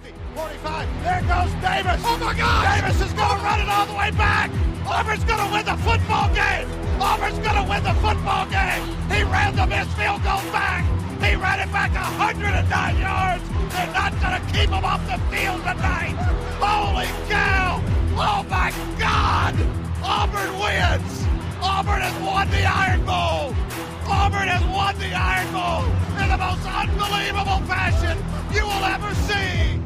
50, 45. There goes Davis. Oh, my God. Davis is going to run it all the way back. Auburn's going to win the football game. Auburn's going to win the football game. He ran the missed field goal back. He ran it back 109 yards. They're not going to keep him off the field tonight. Holy cow. Oh, my God. Auburn wins. Auburn has won the Iron Bowl. Auburn has won the Iron Bowl in the most unbelievable fashion you will ever see.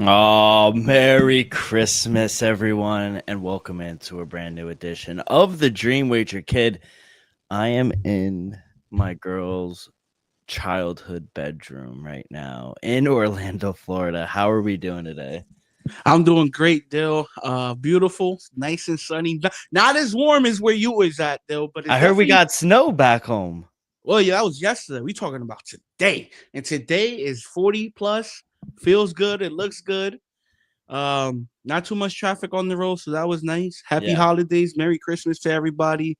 Oh, Merry Christmas, everyone, and welcome into a brand new edition of the Dream Wager Kid. I am in my girl's childhood bedroom right now in Orlando, Florida. How are we doing today? I'm doing great, Dill. Beautiful, nice and sunny. Not as warm as where you was at, Dill, but I heard we got snow back home. Well, yeah, that was yesterday. We talking about today, and today is 40 plus. Feels good. It looks good. Not too much traffic on the road, so that was nice. Happy holidays, Merry Christmas to everybody.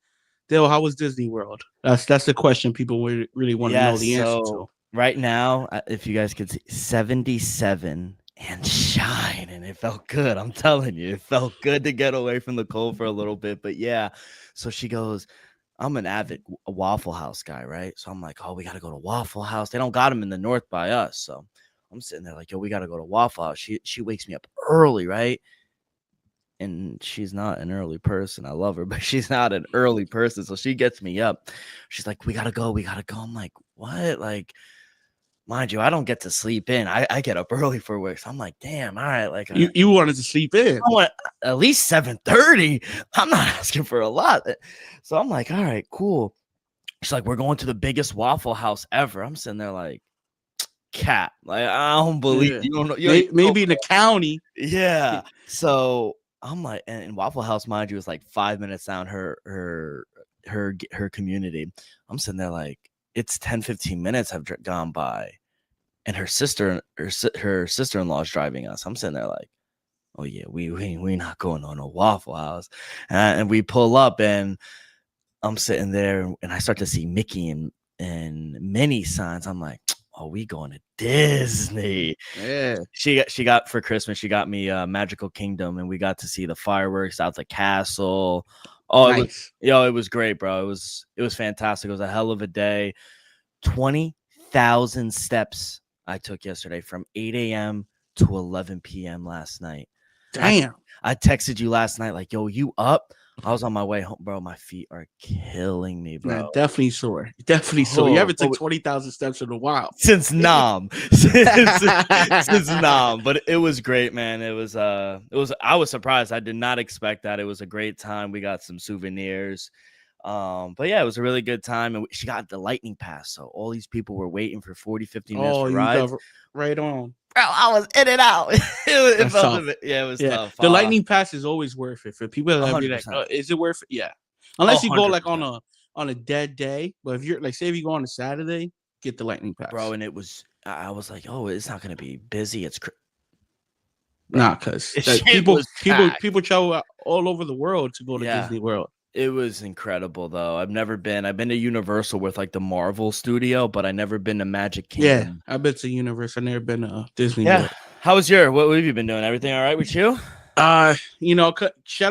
Dill, how was Disney World? That's the question people really want to know the answer to. Right now, if you guys could see, 77 and shine, and it felt good. I'm telling you, it felt good to get away from the cold for a little bit. But yeah, so she goes, I'm an avid Waffle House guy, right? So I'm like, oh, we got to go to Waffle House. They don't got them in the north by us. So I'm sitting there like, yo, we got to go to Waffle House. She wakes me up early, right? And she's not an early person. I love her, but she's not an early person. So she gets me up. She's like, we got to go. We got to go. I'm like, what? Like, mind you, I don't get to sleep in. I get up early for work. So I'm like, damn, all right. Like you wanted to sleep in. I want at least 7:30. I'm not asking for a lot. So I'm like, all right, cool. She's like, we're going to the biggest Waffle House ever. I'm sitting there like, cat. Like, I don't believe you. Don't know, maybe in the county. Yeah. So I'm like, and Waffle House, mind you, is like 5 minutes down her community. I'm sitting there like, it's 10-15 minutes have gone by, and her sister-in-law is driving us. I'm sitting there like, oh yeah, we not going on a Waffle House. And we pull up, and I'm sitting there, and I start to see Mickey and Minnie signs. I'm like, oh, we going to Disney. Yeah. She got for Christmas, she got me Magical Kingdom, and we got to see the fireworks out the castle. Oh, nice. It was great, bro. It was fantastic. It was a hell of a day. 20,000 steps I took yesterday from 8 a.m. to 11 p.m. last night. Damn. I texted you last night like, yo, you up? I was on my way home, bro. My feet are killing me, bro. Man, definitely sore. Definitely sore. You haven't took 20,000 steps in a while. Since Nam. since Nam. But it was great, man. It was I was surprised. I did not expect that. It was a great time. We got some souvenirs. But yeah, it was a really good time. And she got the lightning pass. So all these people were waiting for 40, 50 minutes for rides. Right on. Bro, I was in and out. it was tough. The lightning pass is always worth it for people that be like, is it worth it? Yeah. Unless you go like on a dead day. But if you're like, say if you go on a Saturday, get the lightning pass. Bro, and I was like, oh, it's not gonna be busy. It's because people travel all over the world to go to Disney World. It was incredible, though. I've been to Universal with like the Marvel studio, but I never been to Magic Kingdom. Yeah, I've been to Universal. I've never been to Disney World. How was what have you been doing? Everything all right with you? Shout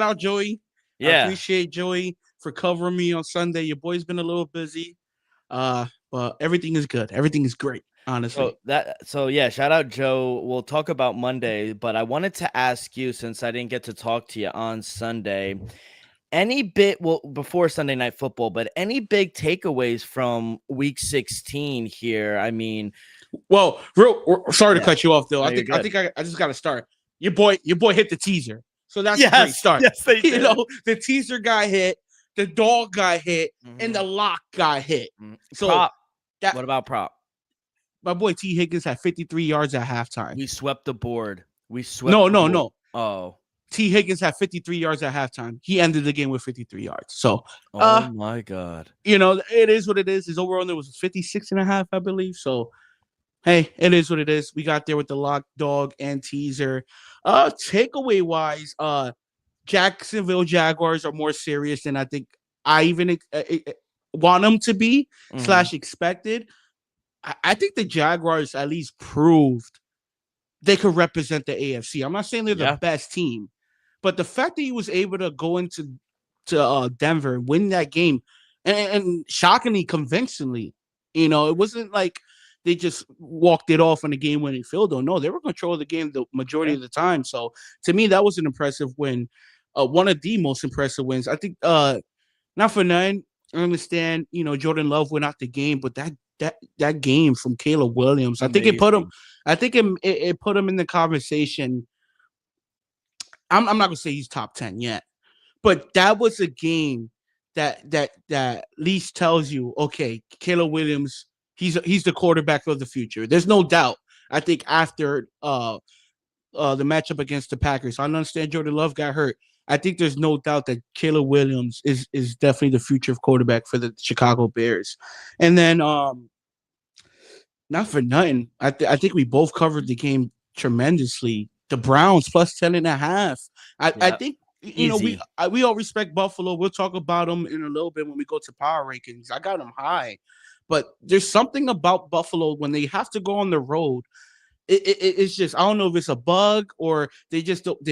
out Joey. Yeah. I appreciate Joey for covering me on Sunday. Your boy's been a little busy. But everything is good. Everything is great, honestly. So shout out Joe. We'll talk about Monday, but I wanted to ask you, since I didn't get to talk to you on Sunday, before Sunday Night Football, but any big takeaways from Week 16 here? I mean, well, sorry to cut you off, though. No, I just got to start. Your boy hit the teaser, so that's a great start. Yes, they did. The teaser guy hit, the dog guy hit, and the lock guy hit. So Prop. What about Prop? My boy T. Higgins had 53 yards at halftime. We swept the board. No. Oh. T. Higgins had 53 yards at halftime. He ended the game with 53 yards. So, oh my God. It is what it is. His overall it was 56.5, I believe. So, hey, it is what it is. We got there with the lock, dog, and teaser. Takeaway wise, Jacksonville Jaguars are more serious than I think I even want them to be / expected. I think the Jaguars at least proved they could represent the AFC. I'm not saying they're Yeah. the best team, but the fact that he was able to go into Denver, win that game, and shockingly, convincingly, it wasn't like they just walked it off in a game-winning field goal. No, they were controlling the game the majority of the time. So to me, that was an impressive win, one of the most impressive wins. I think, not for none. I understand, Jordan Love went out the game, but that game from Caleb Williams, I think it put him. I think it put him in the conversation. I'm not gonna say he's top 10 yet, but that was a game that at least tells you, okay, Caleb Williams, he's the quarterback of the future. There's no doubt. I think after the matchup against the Packers, I understand Jordan Love got hurt. I think there's no doubt that Caleb Williams is definitely the future of quarterback for the Chicago Bears. And then, not for nothing, I think we both covered the game tremendously. The Browns plus 10.5. I think, we all respect Buffalo. We'll talk about them in a little bit when we go to power rankings. I got them high, but there's something about Buffalo when they have to go on the road. It's just, I don't know if it's a bug or they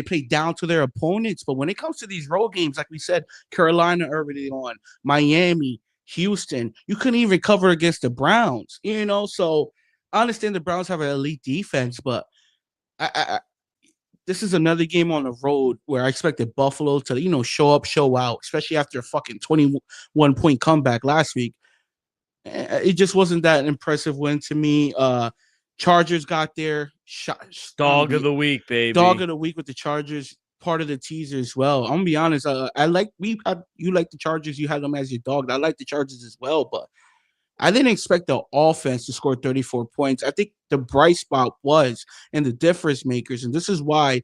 play down to their opponents. But when it comes to these road games, like we said, Carolina early on, Miami, Houston, you couldn't even cover against the Browns. So I understand the Browns have an elite defense, but this is another game on the road where I expected Buffalo to, show up, show out, especially after a fucking 21-point comeback last week. It just wasn't that impressive win to me. Chargers got there. Dog of the week, baby. Dog of the week with the Chargers, part of the teaser as well. I'm gonna be honest. You like the Chargers. You had them as your dog. I like the Chargers as well, but I didn't expect the offense to score 34 points. I think the bright spot was and the difference makers, and this is why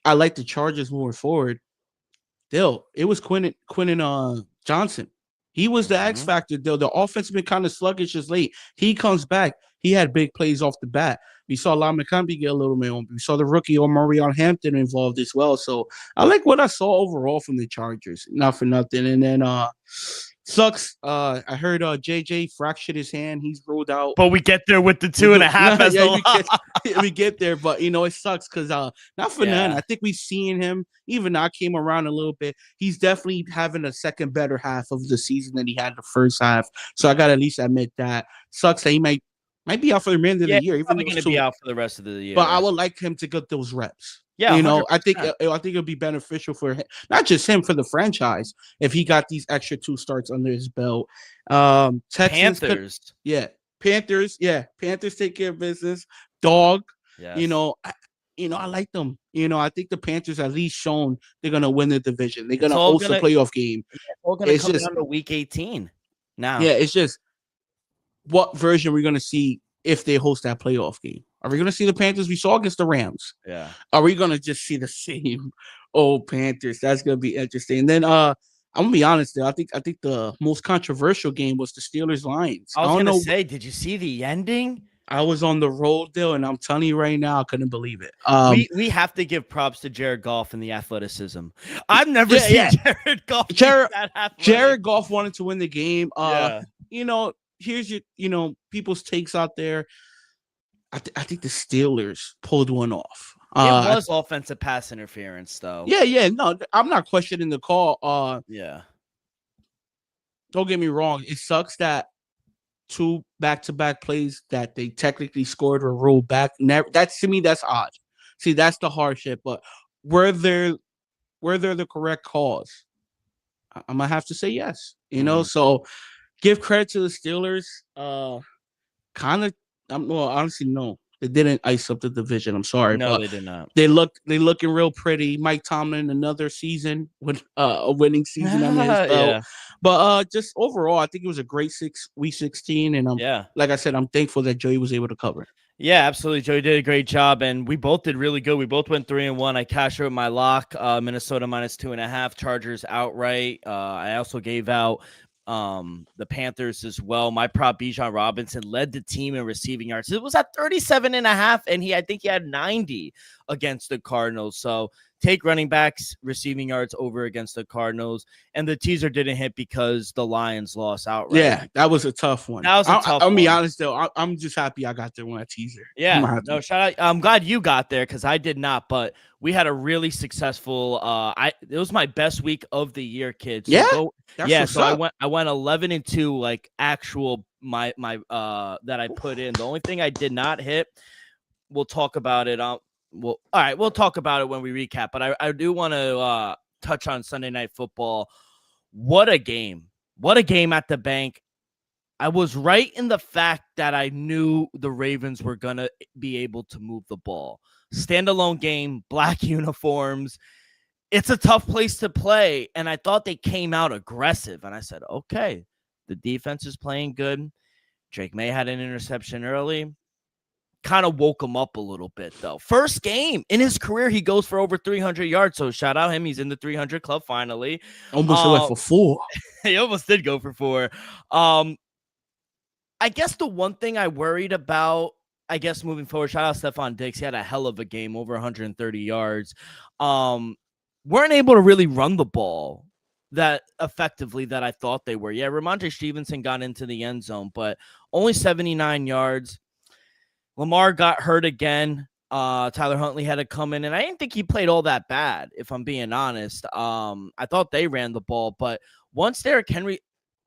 I like the Chargers moving forward. It was Quentin Johnson. He was the X factor. The offense has been kind of sluggish as late. He comes back. He had big plays off the bat. We saw Lon McCombie get a little bit on. We saw the rookie Omarion Hampton involved as well. So I like what I saw overall from the Chargers. Not for nothing. And then sucks. I heard JJ fractured his hand. He's ruled out. But we get there with the 2.5 we get there, but it sucks because not for none. I think we've seen him. Even I came around a little bit. He's definitely having a second better half of the season than he had the first half. So I gotta at least admit that. Sucks that he might be out for the remainder of the year. He's probably going to be out for the rest of the year. But I would like him to get those reps. Yeah, I think it'll be beneficial for him, not just him, for the franchise, if he got these extra 2 starts under his belt. Texans, Panthers, Panthers take care of business. Dog, yes. I like them. I think the Panthers at least shown they're gonna win the division. They're gonna host a playoff game. It's all gonna come down to week 18 now. Yeah, it's just what version we're gonna see if they host that playoff game. Are we gonna see the Panthers we saw against the Rams? Yeah. Are we gonna just see the same old Panthers? That's gonna be interesting. And then I'm gonna be honest though. I think the most controversial game was the Steelers Lions. I was gonna say, did you see the ending? I was on the road there, and I'm telling you right now, I couldn't believe it. We have to give props to Jared Goff and the athleticism. I've never seen Jared Goff. Jared Goff wanted to win the game. Here's your, people's takes out there. I think the Steelers pulled one off. It was offensive pass interference, though. Yeah. No, I'm not questioning the call. Don't get me wrong. It sucks that 2 back-to-back plays that they technically scored were ruled back. To me, that's odd. See, that's the hardship. But were there the correct calls? I'm gonna have to say yes. So give credit to the Steelers. Honestly, no. They didn't ice up the division. I'm sorry. No, they did not. They looking real pretty. Mike Tomlin, another season with a winning season under his belt. Yeah. But just overall, I think it was a great week 16. And like I said, I'm thankful that Joey was able to cover. Yeah, absolutely. Joey did a great job, and we both did really good. We both went 3-1. I cashed out my lock, Minnesota -2.5, Chargers outright. I also gave out the Panthers as well. My prop Bijan Robinson led the team in receiving yards. It was at 37.5, and I think he had 90 against the Cardinals. So take running backs receiving yards over against the Cardinals, and the teaser didn't hit because the Lions lost outright. Yeah, that was a tough one. That was a tough I'll one. be honest though, I'm just happy I got there on that teaser. Yeah, no, shout out. I'm glad you got there because I did not, but we had a really successful. It was my best week of the year, kids. So so I went 11-2, like actual my that I put in. The only thing I did not hit, we'll talk about it. All right, we'll talk about it when we recap. But I do want to touch on Sunday Night Football. What a game! What a game at the bank. I was right in the fact that I knew the Ravens were going to be able to move the ball. Standalone game, black uniforms. It's a tough place to play. And I thought they came out aggressive. And I said, okay, the defense is playing good. Drake May had an interception early. Kind of woke him up a little bit, though. First game in his career, he goes for over 300 yards. So shout out him. He's in the 300 club finally. Almost went for 4. He almost did go for 4. I guess the one thing I worried about, moving forward, shout out Stephon Diggs. He had a hell of a game, over 130 yards. Weren't able to really run the ball that effectively that I thought they were. Yeah, Ramondre Stevenson got into the end zone, but only 79 yards. Lamar got hurt again. Tyler Huntley had to come in, and I didn't think he played all that bad, if I'm being honest. I thought they ran the ball, but once Derrick Henry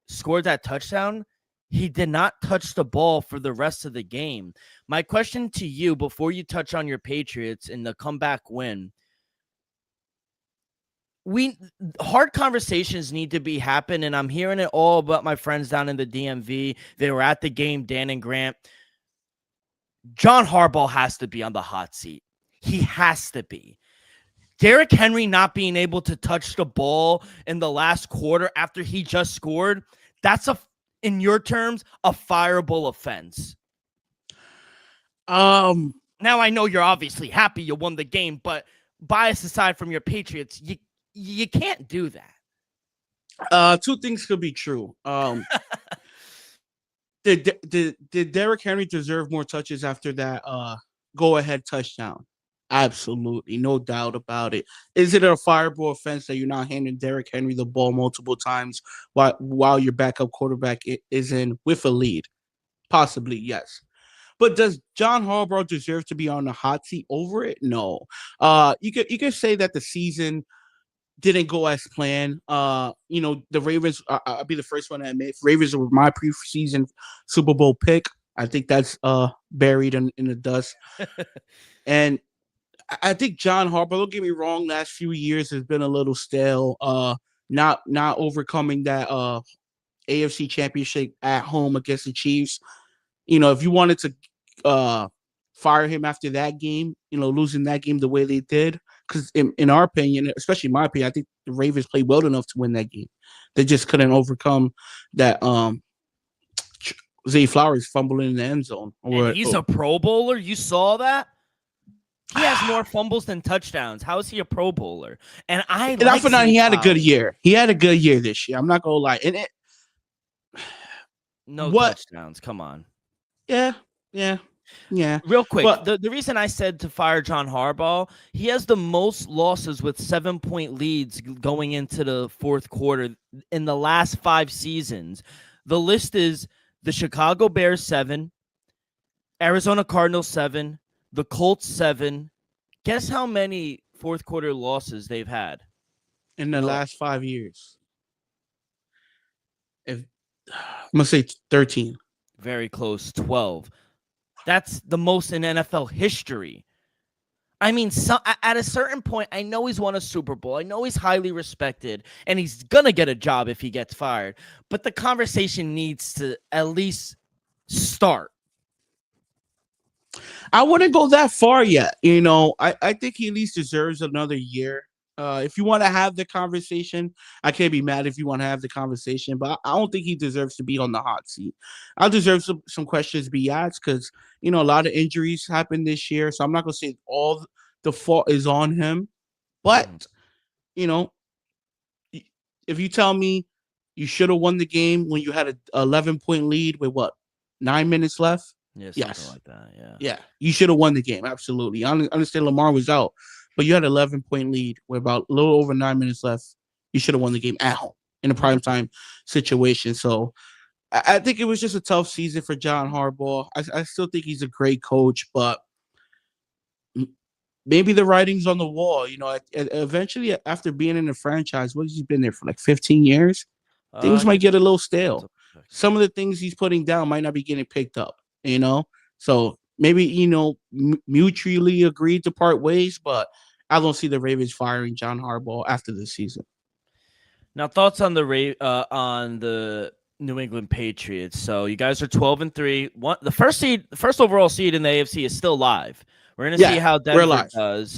scored that touchdown, he did not touch the ball for the rest of the game. My question to you, before you touch on your Patriots and the comeback win, hard conversations need to be happen, and I'm hearing it all about my friends down in the DMV. They were at the game, Dan and Grant. John Harbaugh has to be on the hot seat. He has to be. Derrick Henry not being able to touch the ball in the last quarter after he just scored, that's in your terms, a fireable offense. Now I know you're obviously happy you won the game, but bias aside from your Patriots, you can't do that. 2 things could be true. Did Derrick Henry deserve more touches after that go-ahead touchdown? Absolutely, no doubt about it. Is it a fireable offense that you're not handing Derrick Henry the ball multiple times while your backup quarterback is in with a lead? Possibly, yes. But does John Harbaugh deserve to be on the hot seat over it? No. You could say that the season didn't go as planned. The Ravens, I'll be the first one to admit, Ravens were my preseason Super Bowl pick. I think that's buried in the dust. And I think John Harbaugh, don't get me wrong, last few years has been a little stale. Not overcoming that AFC championship at home against the Chiefs. If you wanted to fire him after that game, losing that game the way they did, because in our opinion, especially my opinion, I think the Ravens played well enough to win that game. They just couldn't overcome that Zay Flowers fumbling in the end zone. He's a Pro Bowler. You saw that? He has more fumbles than touchdowns. How is he a Pro Bowler? And he had a good year. He had a good year this year. I'm not gonna lie. And touchdowns. Come on. Yeah. Real quick, the reason I said to fire John Harbaugh, he has the most losses with 7-point leads going into the fourth quarter in the last 5 seasons. The list is the Chicago Bears 7, Arizona Cardinals 7, the Colts 7. Guess how many fourth quarter losses they've had in the last 5 years? I'm gonna say 13. Very close, 12. That's the most in NFL history. I mean, at a certain point, I know he's won a Super Bowl. I know he's highly respected, and he's going to get a job if he gets fired. But the conversation needs to at least start. I wouldn't go that far yet. I think he at least deserves another year. If you want to have the conversation, I can't be mad if you want to have the conversation, but I don't think he deserves to be on the hot seat. I deserve some questions be asked because, a lot of injuries happened this year. So I'm not going to say all the fault is on him. But, if you tell me you should have won the game when you had an 11-point lead with 9 minutes left? Yeah, something like that. Yeah, you should have won the game. Absolutely. I understand Lamar was out. but you had an 11-point lead with about a little over 9 minutes left. You should have won the game at home in a primetime situation. So I think it was just a tough season for John Harbaugh. I still think he's a great coach, but maybe the writing's on the wall. Eventually, after being in the franchise, what has he been there for, like 15 years? Things might get a little stale. Some of the things he's putting down might not be getting picked up, So maybe, mutually agreed to part ways, but I don't see the Ravens firing John Harbaugh after this season. Now, thoughts on the New England Patriots. So you guys are 12-3. The first overall seed in the AFC is still live. We're gonna see how Denver does.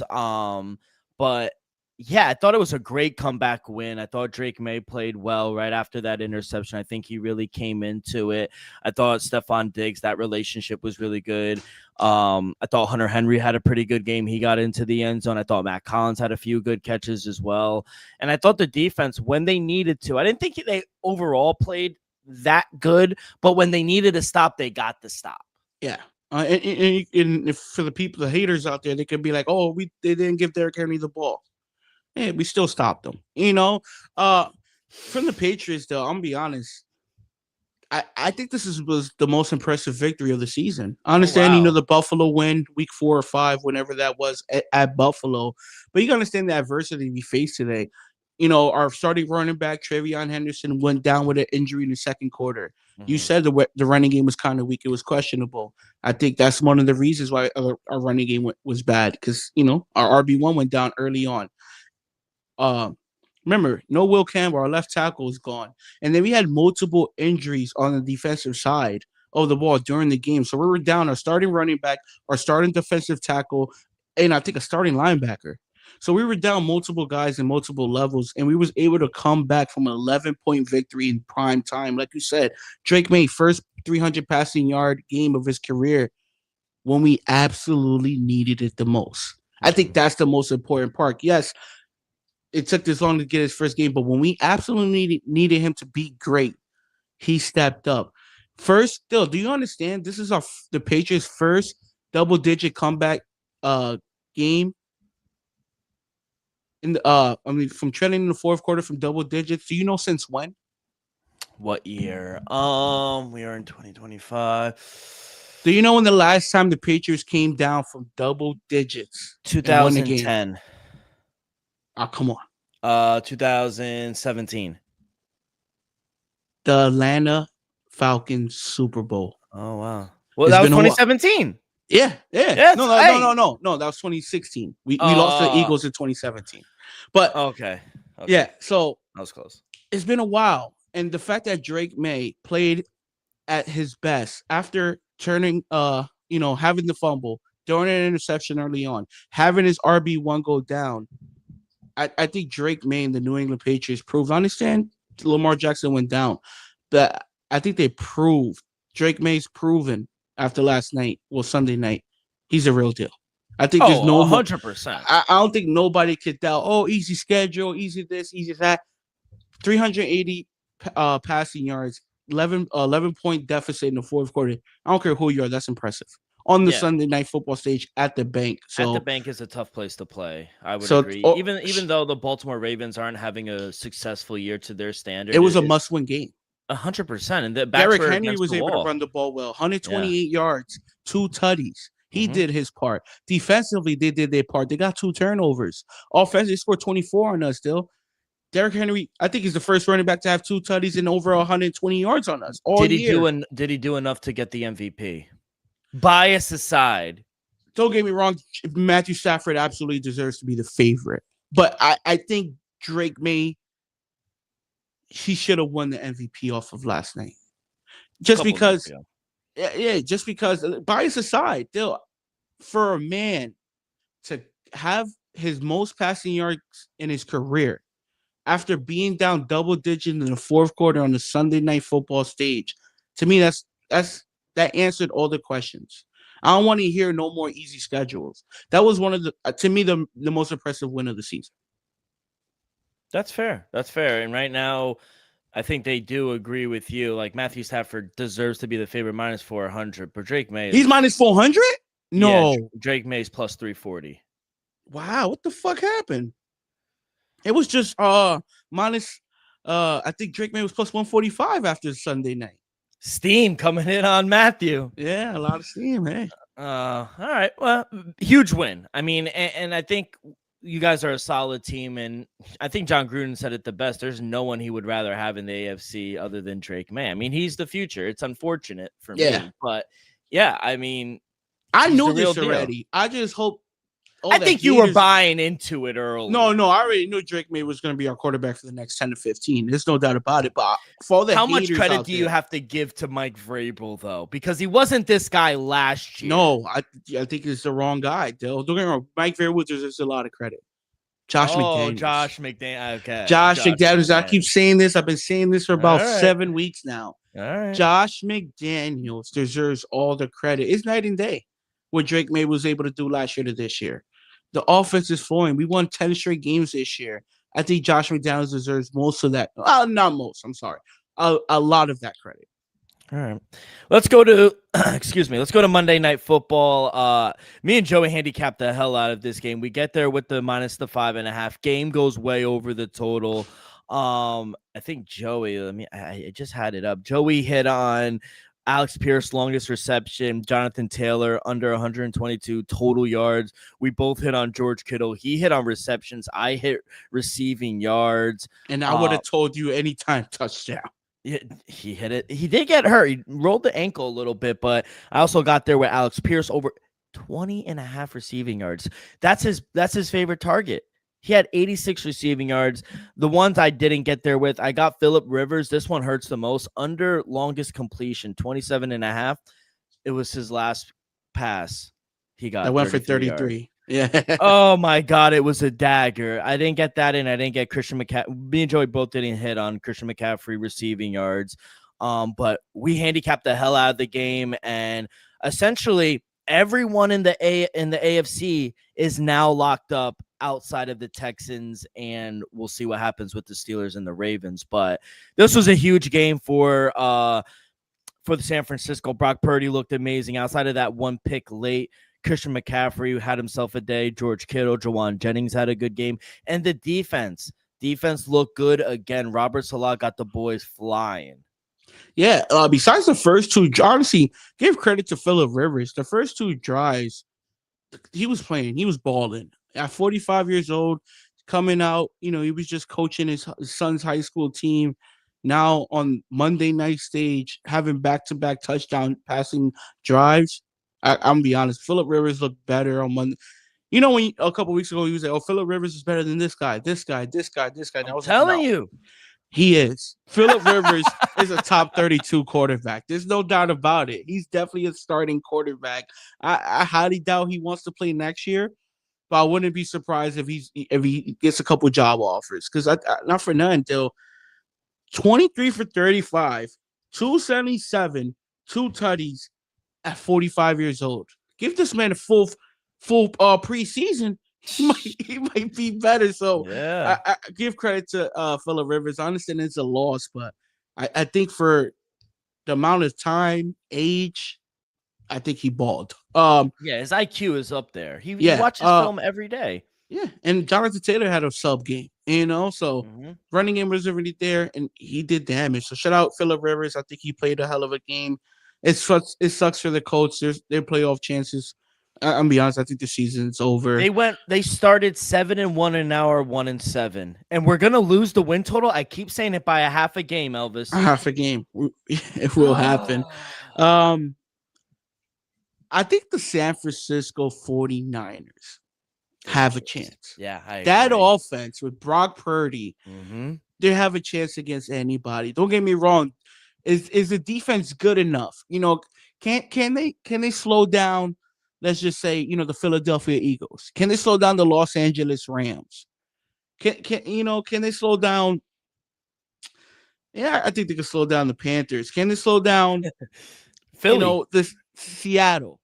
But yeah, I thought it was a great comeback win. I thought Drake May played well right after that interception. I think he really came into it. I thought Stephon Diggs, that relationship was really good. I thought Hunter Henry had a pretty good game. He got into the end zone. I thought Matt Collins had a few good catches as well. And I thought the defense, when they needed to, I didn't think they overall played that good, but when they needed to stop, they got the stop. Yeah. And for the people, the haters out there, they could be like, "Oh, they didn't give Derrick Henry the ball." Yeah, we still stopped them. From the Patriots, though, I'm gonna be honest. I think this was the most impressive victory of the season. I understand, the Buffalo win, week 4 or 5, whenever that was at Buffalo, but you gotta understand the adversity we faced today. Our starting running back, Travion Henderson, went down with an injury in the second quarter. Mm-hmm. You said the running game was kind of weak. It was questionable. I think that's one of the reasons why our running game was bad because, our RB1 went down early on. Remember, no Will Campbell, our left tackle, is gone. And then we had multiple injuries on the defensive side of the ball during the game. So we were down our starting running back, our starting defensive tackle, and I think a starting linebacker. So we were down multiple guys in multiple levels, and we was able to come back from an 11-point victory in prime time. Like you said, Drake May, first 300 passing yard game of his career when we absolutely needed it the most. I think that's the most important part. Yes, it took this long to get his first game, but when we absolutely needed him to be great, he stepped up. First, still, do you understand? This is the Patriots' first double-digit comeback game. From trending in the fourth quarter from double digits. Do you know since when? What year? We are in 2025. Do you know when the last time the Patriots came down from double digits? 2010. Oh, come on. 2017. The Atlanta Falcons Super Bowl. Oh, wow. Well, that was 2017. Yeah. No, that was 2016. We lost the Eagles in 2017. But okay. Yeah, so that was close. It's been a while, and the fact that Drake May played at his best after turning having the fumble, throwing an interception early on, having his RB1 go down. I think Drake May and the New England Patriots proved. I understand Lamar Jackson went down, but I think they proved Drake May's proven after last night, Sunday night, he's a real deal. I think there's no 100%. I don't think nobody could doubt. Oh, easy schedule, easy this, easy that. 380 passing yards, 11-point deficit in the fourth quarter. I don't care who you are. That's impressive. On the Sunday night football stage at the bank. So at the bank is a tough place to play. I would agree. Even though the Baltimore Ravens aren't having a successful year to their standard, it was a must-win game. 100%. And Derrick Henry was able to run the ball well. 128 yards, 2 tutties. He did his part. Defensively, they did their part. They got 2 turnovers. Offensively, they scored 24 on us still. Derrick Henry, I think he's the first running back to have 2 tutties and over 120 yards on us all year. Did he do enough to get the MVP? Bias aside. Don't get me wrong. Matthew Stafford absolutely deserves to be the favorite. But I think Drake May, he should have won the MVP off of last night. Just because, bias aside, for a man to have his most passing yards in his career after being down double digits in the fourth quarter on the Sunday night football stage, to me, that answered all the questions. I don't want to hear no more easy schedules. That was one of the most impressive win of the season. That's fair. And right now, I think they do agree with you. Like, Matthew Stafford deserves to be the favorite minus 400, but Drake May. He's minus 400? No. Yeah, Drake May's plus 340. Wow, what the fuck happened? It was just minus. I think Drake May was plus 145 after Sunday night. Steam coming in on Matthew. Yeah, a lot of steam. Hey. All right. Well, huge win. I mean, and I think you guys are a solid team, and I think John Gruden said it the best. There's no one he would rather have in the AFC other than Drake May. I mean, he's the future. It's unfortunate for me, but yeah, I mean, I knew this already. I just hope. I think you were buying into it early. No, I already knew Drake May was going to be our quarterback for the next 10 to 15. There's no doubt about it. But for all the how much credit do you have to give to Mike Vrabel, though? Because he wasn't this guy last year. No, I think it's the wrong guy, Dill. Don't get me wrong. Mike Vrabel deserves a lot of credit. Josh McDaniels. Josh McDaniels. Okay. Josh McDaniels. I keep saying this. I've been saying this for about 7 weeks now. All right. Josh McDaniels deserves all the credit. It's night and day what Drake May was able to do last year to this year. The offense is flowing. We won 10 straight games this year. I think Josh McDaniels deserves most of that. Not most. I'm sorry. A lot of that credit. All right. Let's go to let's go to Monday Night Football. Me and Joey handicapped the hell out of this game. We get there with the minus the 5.5. Game goes way over the total. I think Joey, I just had it up. Joey hit on Alex Pierce, longest reception. Jonathan Taylor, under 122 total yards. We both hit on George Kittle. He hit on receptions. I hit receiving yards. And I would have told you anytime touchdown. He hit it. He did get hurt. He rolled the ankle a little bit, but I also got there with Alex Pierce over 20.5 receiving yards. That's his favorite target. He had 86 receiving yards. The ones I didn't get there with, I got Phillip Rivers. This one hurts the most. Under longest completion, 27.5. It was his last pass. He got. I went for 33. Yeah. Oh my God, it was a dagger. I didn't get that in. I didn't get Christian McCaffrey. Me and Joey both didn't hit on Christian McCaffrey receiving yards. But we handicapped the hell out of the game, and essentially everyone in the AFC is now locked up outside of the Texans, and we'll see what happens with the Steelers and the Ravens. But this was a huge game for the San Francisco. Brock Purdy looked amazing. Outside of that one pick late, Christian McCaffrey had himself a day. George Kittle, Jawan Jennings had a good game. And the defense looked good again. Robert Salah got the boys flying. Yeah, besides the first two, honestly, give credit to Phillip Rivers. The first two drives, he was playing. He was balling. At 45 years old, coming out, he was just coaching his son's high school team. Now on Monday night stage, having back-to-back touchdown passing drives. I'm going to be honest, Phillip Rivers looked better on Monday. When a couple weeks ago, he was like, oh, Phillip Rivers is better than this guy. I'm telling you. He is. Phillip Rivers is a top 32 quarterback. There's no doubt about it. He's definitely a starting quarterback. I highly doubt he wants to play next year, but I wouldn't be surprised if he gets a couple job offers. Because not for nothing, Dill. 23 for 35, 277, 2 tutties at 45 years old. Give this man a full preseason. He might be better. So yeah, I give credit to Phillip Rivers. I understand it's a loss, but I think for the amount of time, age, I think he balled. His IQ is up there. He watches film every day. Yeah, and Jonathan Taylor had a sub game, so running game was already there, and he did damage. So shout out Phillip Rivers. I think he played a hell of a game. It sucks for the Colts. Their playoff chances. I'm gonna be honest. I think the season's over. They started 7-1 and now are 1-7, and we're gonna lose the win total. I keep saying it by a half a game, Elvis. A half a game. It will happen. I think the San Francisco 49ers have a chance. Yeah, that offense with Brock Purdy, they have a chance against anybody. Don't get me wrong. Is the defense good enough? Can they slow down? Let's just say, the Philadelphia Eagles. Can they slow down the Los Angeles Rams? Can they slow down? Yeah, I think they can slow down the Panthers. Can they slow down Philly? The Seattle,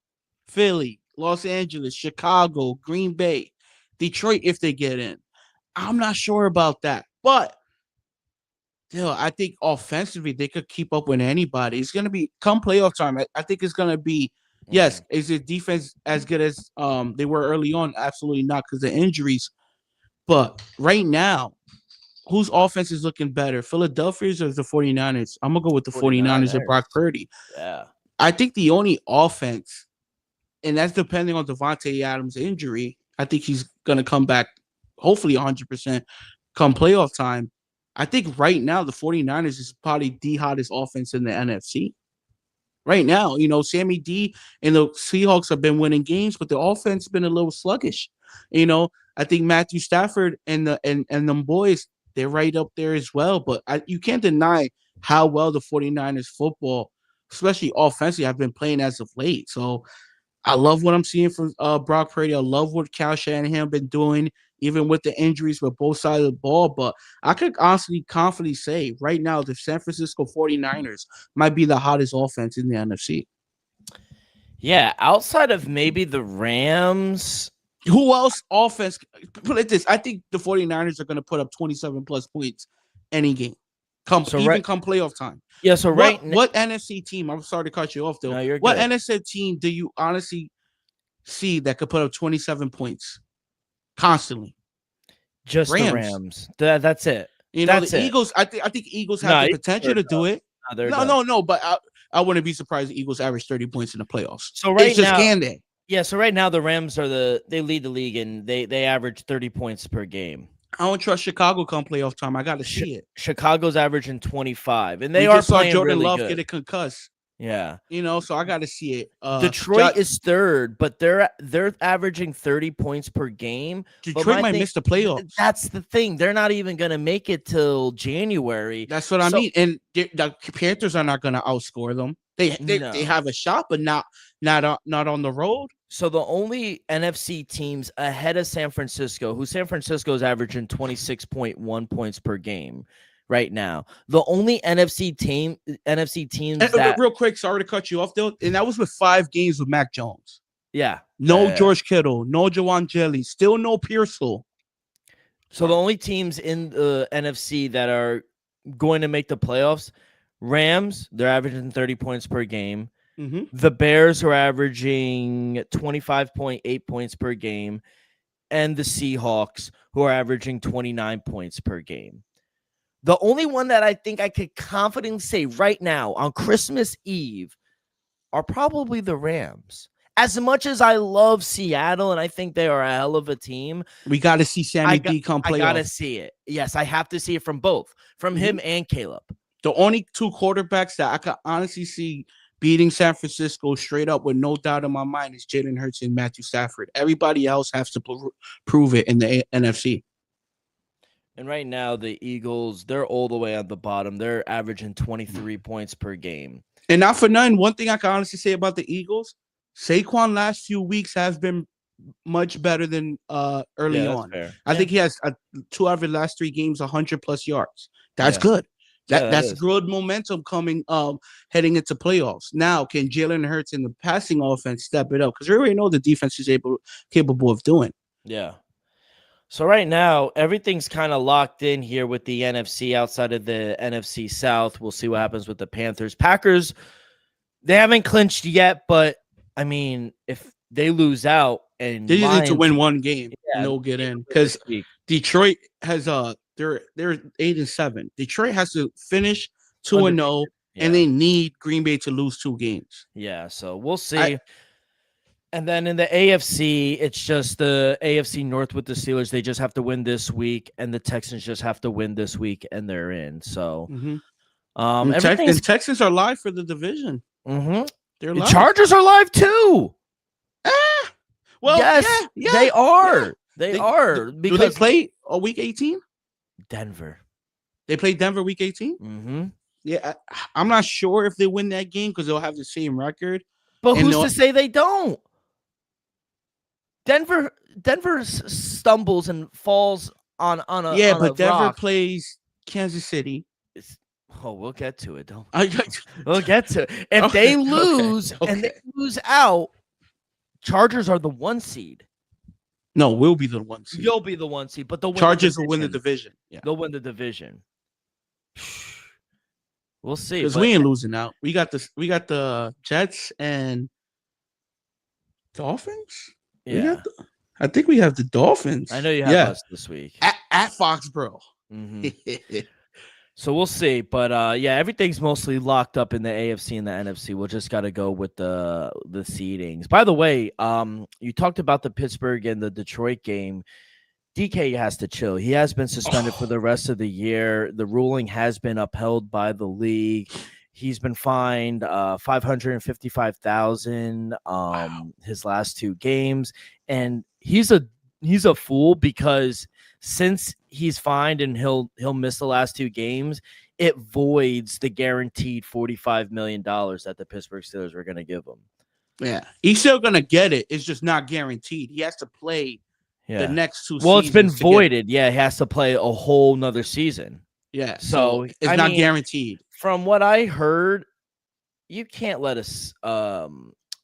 Philly, Los Angeles, Chicago, Green Bay, Detroit, if they get in. I'm not sure about that. But I think offensively they could keep up with anybody. It's going to be, come playoff time, I think it's going to be Yes, is the defense as good as they were early on? Absolutely not, because of injuries. But right now, whose offense is looking better, Philadelphia's or the 49ers? I'm going to go with the 49ers and Brock Purdy. Yeah. I think the only offense, and that's depending on Devontae Adams' injury, I think he's going to come back hopefully 100% come playoff time. I think right now the 49ers is probably the hottest offense in the NFC. Right now, Sammy D and the Seahawks have been winning games, but the offense has been a little sluggish. I think Matthew Stafford and them boys, they're right up there as well. But you can't deny how well the 49ers football, especially offensively, have been playing as of late. So I love what I'm seeing from Brock Purdy. I love what Kyle Shanahan been doing, even with the injuries with both sides of the ball. But I could honestly confidently say right now the San Francisco 49ers might be the hottest offense in the NFC. Yeah, outside of maybe the Rams. Who else offense? Put it this. I think the 49ers are going to put up 27 plus points any game. Come playoff time. Yeah, so what NFC team? I'm sorry to cut you off though. No, you're what good. NFC team do you honestly see that could put up 27 points constantly? Just Rams. The Rams. That's it. The Eagles. I think Eagles have the potential to do it. No. But I wouldn't be surprised if the Eagles average 30 points in the playoffs. So can they? Yeah. So right now the Rams are they lead the league and they average 30 points per game. I don't trust Chicago come playoff time. I got to see it. Chicago's averaging 25, and they are playing Jordan really Love good. Get a concuss. Yeah, so I got to see it. Detroit is third, but they're averaging 30 points per game. Detroit might miss the playoffs. That's the thing; they're not even going to make it till January. That's what I mean. And the Panthers are not going to outscore them. They have a shot, but not on the road. So the only NFC teams ahead of San Francisco, San Francisco is averaging 26.1 points per game right now. The only NFC teams that real quick, sorry to cut you off though, and that was with 5 games with Mac Jones. Yeah. No George Kittle, no Jawan Jelly, still no Pearsall. So the only teams in the NFC that are going to make the playoffs, Rams, they're averaging 30 points per game. Mm-hmm. The Bears are averaging 25.8 points per game, and the Seahawks, who are averaging 29 points per game. The only one that I think I could confidently say right now on Christmas Eve are probably the Rams. As much as I love Seattle and I think they are a hell of a team, we got to see Sammy D come play. I got to see it. Yes, I have to see it from both, from him and Caleb. The only 2 quarterbacks that I could honestly see beating San Francisco straight up with no doubt in my mind is Jalen Hurts and Matthew Stafford. Everybody else has to prove it in the NFC. And right now, the Eagles, they're all the way at the bottom. They're averaging 23 points per game. And not for nothing, one thing I can honestly say about the Eagles, Saquon last few weeks has been much better than early on. I think he has 2 out of the last 3 games, 100+ yards. That's good. That's good momentum coming heading into playoffs. Now, can Jalen Hurts in the passing offense step it up? Because we already know the defense is capable of doing. Yeah. So right now, everything's kind of locked in here with the NFC outside of the NFC South. We'll see what happens with the Panthers. Packers, they haven't clinched yet, but I mean, if they lose out and they just need to win 1 game and they'll get in. Because Detroit has they're 8-7. Detroit has to finish 2-0, and they need Green Bay to lose 2 games. Yeah, so we'll see. And then in the AFC, it's just the AFC North with the Steelers. They just have to win this week, and the Texans just have to win this week, and they're in. So, and Texans are live for the division. Mm-hmm. They're live. The Chargers are live too. Well, yes, they are. Yeah. They are. Do they play week 18? Denver. They play Denver week 18? Mm-hmm. Yeah, I'm not sure if they win that game because they'll have the same record. But who's to say they don't? Denver stumbles and falls on a but Denver rock. Plays Kansas City. We'll get to it. We'll get to it. If they lose and they lose out, Chargers are the 1 seed. No, we'll be the 1 seed. You'll be the 1 seed, but the Chargers will win the division. Yeah. They'll win the division. We'll see. Because we ain't losing out. We got the Jets and Dolphins? Yeah. I think we have the Dolphins. I know you have us this week. At Foxborough. Mm-hmm. So we'll see. But yeah, everything's mostly locked up in the AFC and the NFC. We'll just got to go with the seedings. By the way, you talked about the Pittsburgh and the Detroit game. DK has to chill. He has been suspended for the rest of the year. The ruling has been upheld by the league. He's been fined $555,000 his last 2 games, and he's a fool because since he's fined and he'll miss the last 2 games, it voids the guaranteed $45 million that the Pittsburgh Steelers were going to give him. Yeah, he's still going to get it. It's just not guaranteed. He has to play the next 2 seasons. Well, it's been voided. Yeah, he has to play a whole nother season. Yeah, so it's not guaranteed. From what I heard, you can't let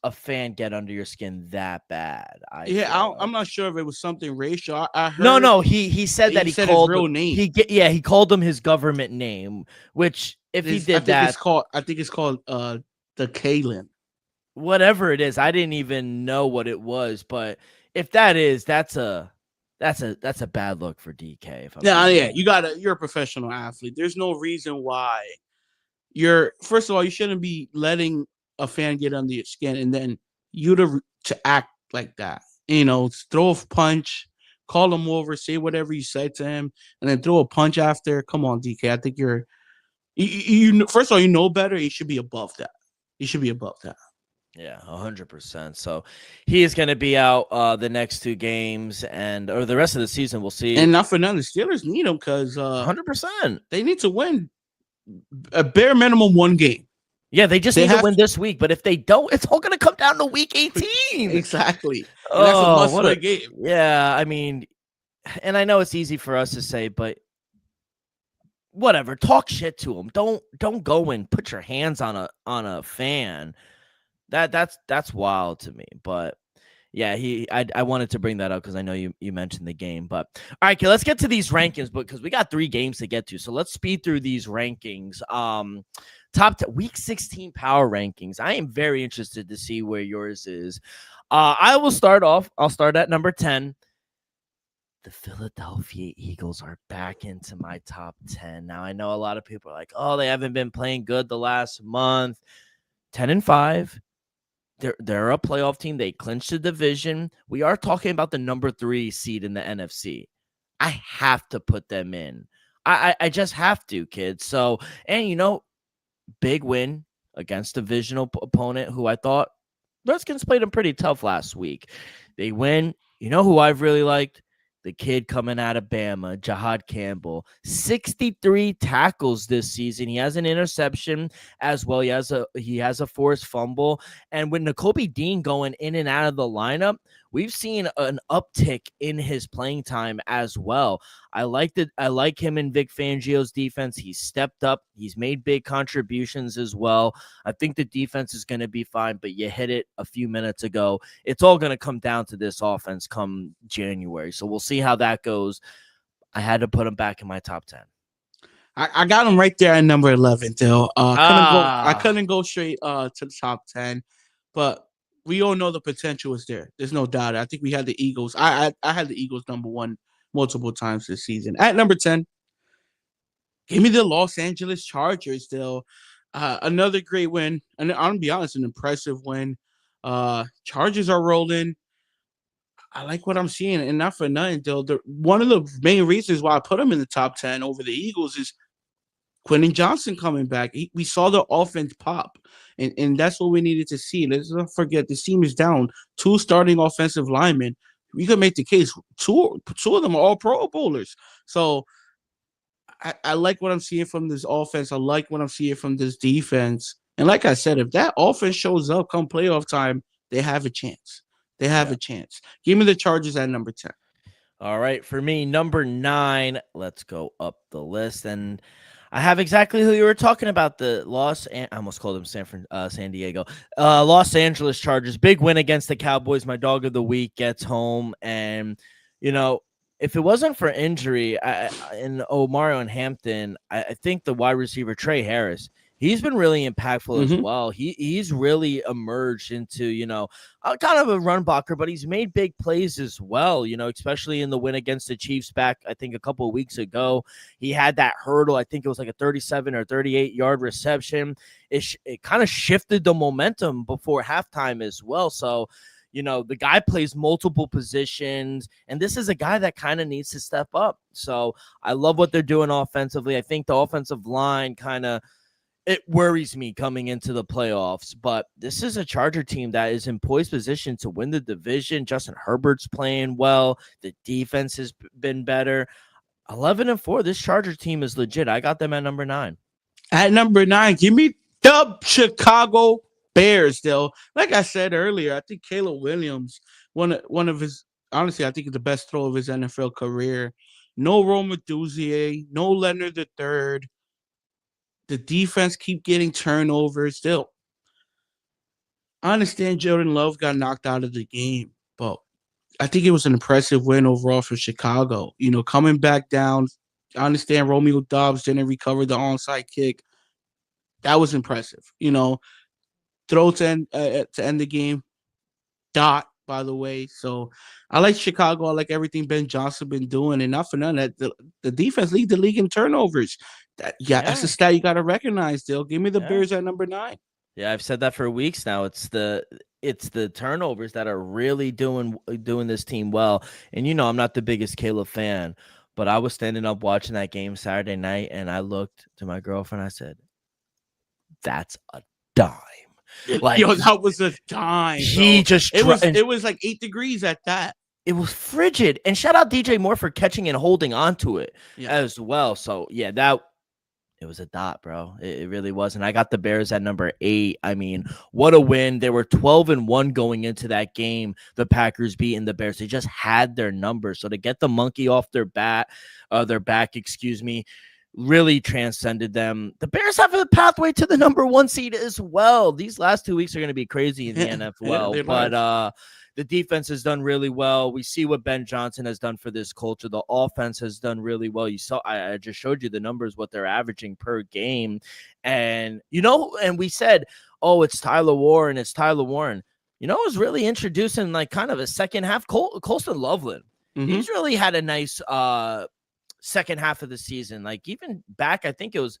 a fan get under your skin that bad. I'm not sure if it was something racial. I heard. No. He said that he called his real name. He called him his government name. Which if he did that, I think it's called the Kalen. Whatever it is, I didn't even know what it was. But if that is, that's a bad look for DK. You're a professional athlete. There's no reason why first of all, you shouldn't be letting a fan get under your skin and then you to act like that. Throw a punch, call him over, say whatever you said to him, and then throw a punch after. Come on, DK. I think you first of all, you know better. You should be above that. Yeah, 100%. So he is going to be out the next 2 games or the rest of the season. We'll see. And not for none, the Steelers need him because 100%. They need to win a bare minimum 1 game. Yeah, they need to win this week. But if they don't, it's all going to come down to week 18. Exactly. And that's a must-win game. Yeah, I mean, and I know it's easy for us to say, but whatever. Talk shit to him. Don't go and put your hands on a fan. That's wild to me. But yeah, I wanted to bring that up because I know you mentioned the game. But all right, okay, let's get to these rankings because we got 3 games to get to. So let's speed through these rankings. Week 16 power rankings. I am very interested to see where yours is. I will start off. I'll start at number 10. The Philadelphia Eagles are back into my top 10. Now, I know a lot of people are like, oh, they haven't been playing good the last month. 10-5. They're a playoff team. They clinched the division. We are talking about the number 3 seed in the NFC. I have to put them in. I just have to, kids. So, and big win against a divisional opponent who I thought Redskins played them pretty tough last week. They win. You know who I've really liked? The kid coming out of Bama, Jahad Campbell, 63 tackles this season. He has an interception as well. He has a forced fumble. And with Nakobe Dean going in and out of the lineup, we've seen an uptick in his playing time as well. I like him in Vic Fangio's defense. He's stepped up. He's made big contributions as well. I think the defense is going to be fine, but you hit it a few minutes ago. It's all going to come down to this offense come January. So we'll see how that goes. I had to put him back in my top 10. I got him right there at number 11, Dill. I couldn't go straight to the top 10, but we all know the potential is there. There's no doubt. I think we had the Eagles. I had the Eagles number 1 multiple times this season. At number 10, give me the Los Angeles Chargers, Dill. Another great win. And I'm going to be honest, an impressive win. Chargers are rolling. I like what I'm seeing. And not for nothing, Dill. One of the main reasons why I put them in the top 10 over the Eagles is Quentin Johnson coming back. We saw the offense pop, and that's what we needed to see. Let's not forget the team is down 2 starting offensive linemen. We could make the case two of them are all Pro Bowlers. So I like what I'm seeing from this offense. I like what I'm seeing from this defense. And like I said, if that offense shows up come playoff time, they have a chance. A chance. Give me the Chargers at number 10. All right, for me, number 9. Let's go up the list, and I have exactly who you were talking about. The I almost called him San Diego. Los Angeles Chargers. Big win against the Cowboys. My dog of the week gets home. And, if it wasn't for injury in Omarion Hampton, I think the wide receiver, Trey Harris, He's been really impactful as Mm-hmm. well. He's really emerged into, kind of a run blocker, but he's made big plays as well, especially in the win against the Chiefs back, I think, a couple of weeks ago. He had that hurdle. I think it was like a 37 or 38-yard reception. It kind of shifted the momentum before halftime as well. So, the guy plays multiple positions, and this is a guy that kind of needs to step up. So I love what they're doing offensively. I think the offensive line it worries me coming into the playoffs, but this is a Charger team that is in poised position to win the division. Justin Herbert's playing well. The defense has been better. 11-4. This Charger team is legit. I got them at number 9. At number 9, give me the Chicago Bears, though. Like I said earlier, I think Caleb Williams, one of his, honestly, I think it's the best throw of his NFL career. No Rome Duzier, no Leonard III. The defense keep getting turnovers. Still, I understand Jordan Love got knocked out of the game, but I think it was an impressive win overall for Chicago. Coming back down, I understand Romeo Doubs didn't recover the onside kick. That was impressive. Throw to end the game. Dot, by the way. So I like Chicago. I like everything Ben Johnson been doing, and not for none that the defense lead the league in turnovers. That's a stat you got to recognize. Dill, give me the Bears at number 9. Yeah, I've said that for weeks now. It's the turnovers that are really doing this team well. And I'm not the biggest Caleb fan, but I was standing up watching that game Saturday night, and I looked to my girlfriend. I said, "That's a dime." Like, yo, that was a dime. It was like 8 degrees at that. It was frigid. And shout out DJ Moore for catching and holding on to it as well. So yeah, it was a dot, bro. It really was. And I got the Bears at number 8. I mean, what a win. They were 12-1 going into that game. The Packers beating the Bears. They just had their numbers. So to get the monkey off their back, really transcended them. The Bears have a pathway to the number 1 seed as well. These last 2 weeks are going to be crazy in the NFL. But the defense has done really well. We see what Ben Johnson has done for this culture. The offense has done really well. You saw, I just showed you the numbers, what they're averaging per game. And, and we said, oh, it's Tyler Warren. It was really introducing like kind of a second half. Colston Loveland. Mm-hmm. He's really had a nice second half of the season. Like even back, I think it was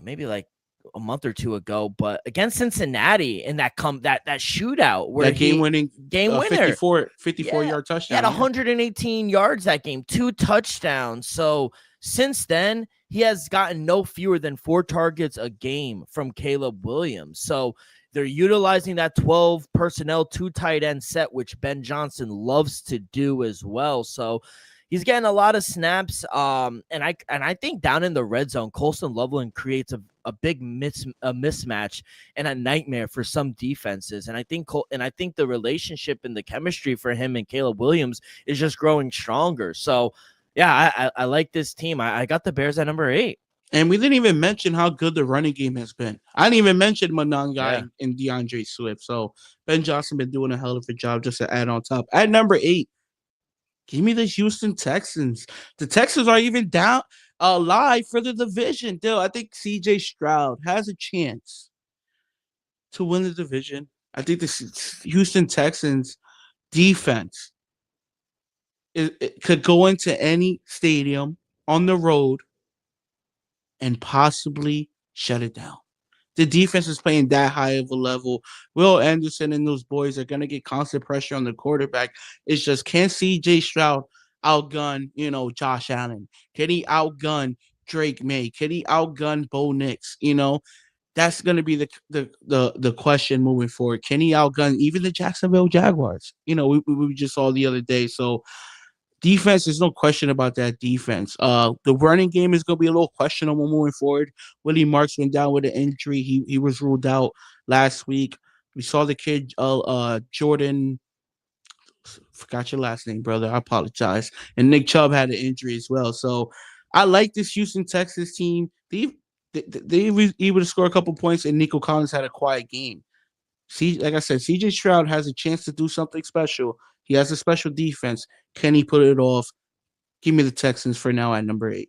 maybe like a month or two ago, but against Cincinnati in that shootout where that game winner 54-yard touchdown. He had 118 yards that game, 2 touchdowns. So since then, he has gotten no fewer than 4 targets a game from Caleb Williams. So they're utilizing that 12 personnel 2 tight end set, which Ben Johnson loves to do as well. So he's getting a lot of snaps, and I think down in the red zone, Colston Loveland creates a big mismatch and a nightmare for some defenses. And I think the relationship and the chemistry for him and Caleb Williams is just growing stronger. So yeah, I like this team. I got the Bears at number 8. And we didn't even mention how good the running game has been. I didn't even mention Monangai and DeAndre Swift. So Ben Johnson been doing a hell of a job just to add on top. At number 8. Give me the Houston Texans. The Texans are even down alive for the division. Still, I think C.J. Stroud has a chance to win the division. I think the Houston Texans defense it could go into any stadium on the road and possibly shut it down. The defense is playing that high of a level. Will Anderson and those boys are going to get constant pressure on the quarterback. It's just, can C.J. Stroud outgun, Josh Allen? Can he outgun Drake May? Can he outgun Bo Nix? That's going to be the question moving forward. Can he outgun even the Jacksonville Jaguars? We just saw the other day. So defense, there's no question about that defense. The running game is going to be a little questionable moving forward. Willie Marks went down with an injury. He was ruled out last week. We saw the kid, Jordan, forgot your last name, brother. I apologize. And Nick Chubb had an injury as well. So I like this Houston Texans team. They were able to score a couple points, and Nico Collins had a quiet game. Like I said, C.J. Stroud has a chance to do something special. He has a special defense. Can he put it off? Give me the Texans for now at number 8.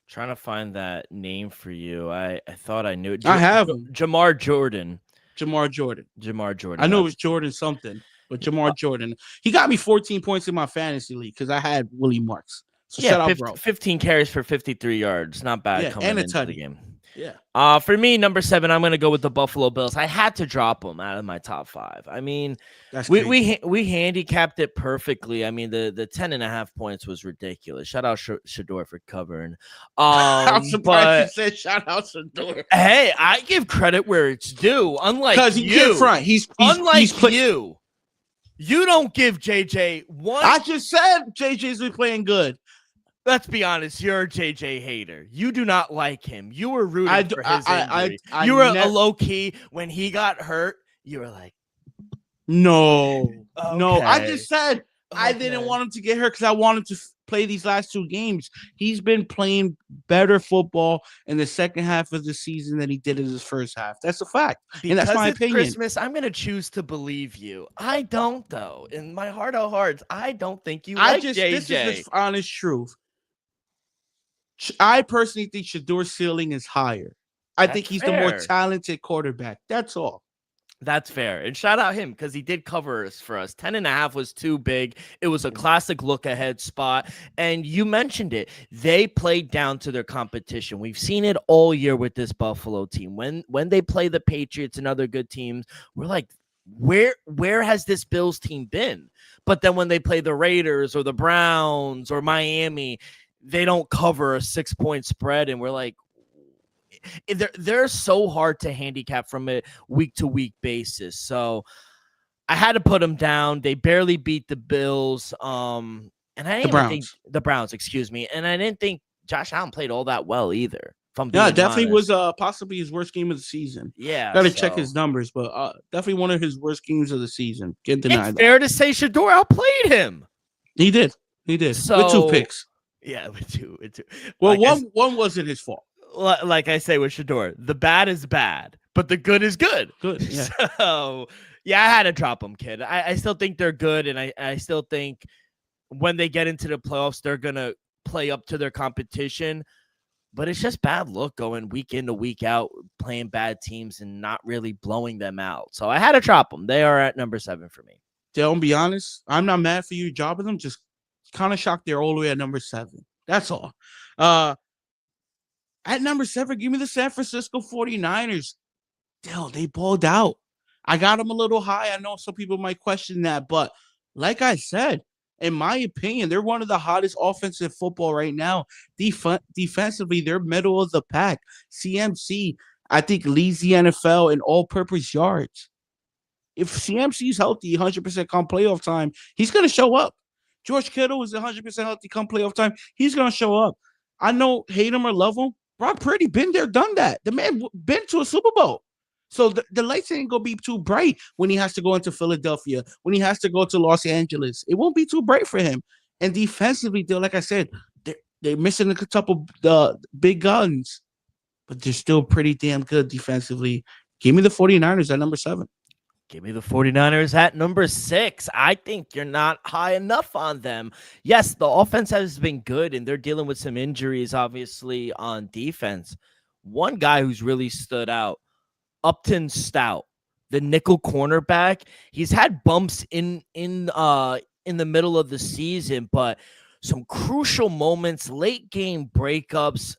Trying to find that name for you. I thought I knew it. I have him. Jamar Jordan. Jamar Jordan. I knew it was Jordan something, but Jamar Jordan. He got me 14 points in my fantasy league because I had Willie Marks. So shout out, bro. 15 carries for 53 yards. Not bad coming into the game. Yeah. For me, number 7, I'm going to go with the Buffalo Bills. I had to drop them out of my top 5. I mean, we handicapped it perfectly. I mean, the 10.5 points was ridiculous. Shout out Shador for covering. I'm surprised you said shout out Shador. Hey, I give credit where it's due. Unlike because he can't front. He's you. You don't give JJ one. I just said JJ's been playing good. Let's be honest, you're a JJ hater. You do not like him. You were rooting for his injury. You were a low-key. When he got hurt, you were like, no. Okay. No. I just said I didn't want him to get hurt because I wanted to play these last 2 games. He's been playing better football in the second half of the season than he did in his first half. That's a fact. And that's my opinion. Christmas, I'm going to choose to believe you. I don't, though. In my heart of hearts, I don't think you like JJ. This is the honest truth. I personally think Shador's ceiling is higher. I think he's the more talented quarterback. That's all. That's fair. And shout out him because he did cover us for us. 10.5 was too big. It was a classic look ahead spot. And you mentioned it. They played down to their competition. We've seen it all year with this Buffalo team. When they play the Patriots and other good teams, we're like, where has this Bills team been? But then when they play the Raiders or the Browns or Miami, they don't cover a 6-point spread, and we're like, they're so hard to handicap from a week-to-week basis. So I had to put them down. They barely beat the Bills. And I didn't think the Browns, excuse me. And I didn't think Josh Allen played all that well either. Definitely was possibly his worst game of the season. Yeah, got to check his numbers, but definitely one of his worst games of the season. Can't deny that. It's fair to say Shador outplayed him. He did. So, with 2 picks. Yeah, with two. Well, one wasn't his fault. Like I say with Shador, the bad is bad, but the good is good. Good. Yeah. So, yeah, I had to drop them, kid. I still think they're good, and I still think when they get into the playoffs, they're going to play up to their competition. But it's just bad luck going week in to week out, playing bad teams and not really blowing them out. So I had to drop them. They are at number 7 for me. Don't be honest. I'm not mad for you dropping them. Just kind of shocked they're all the way at number 7. That's all. At number 7, give me the San Francisco 49ers. Still, they balled out. I got them a little high. I know some people might question that, but like I said, in my opinion, they're one of the hottest offensive football right now. Defensively, they're middle of the pack. CMC, I think, leads the NFL in all-purpose yards. If CMC's healthy, 100% come playoff time, he's going to show up. George Kittle is 100% healthy come playoff time. He's going to show up. I know, hate him or love him, Brock Purdy been there, done that. The man been to a Super Bowl. So the lights ain't going to be too bright when he has to go into Philadelphia, when he has to go to Los Angeles. It won't be too bright for him. And defensively, like I said, they're missing a couple the big guns, but they're still pretty damn good defensively. Give me the 49ers at number 7. Give me the 49ers at number 6. I think you're not high enough on them. Yes, the offense has been good, and they're dealing with some injuries, obviously, on defense. One guy who's really stood out, Upton Stout, the nickel cornerback. He's had bumps in the middle of the season, but some crucial moments, late game breakups.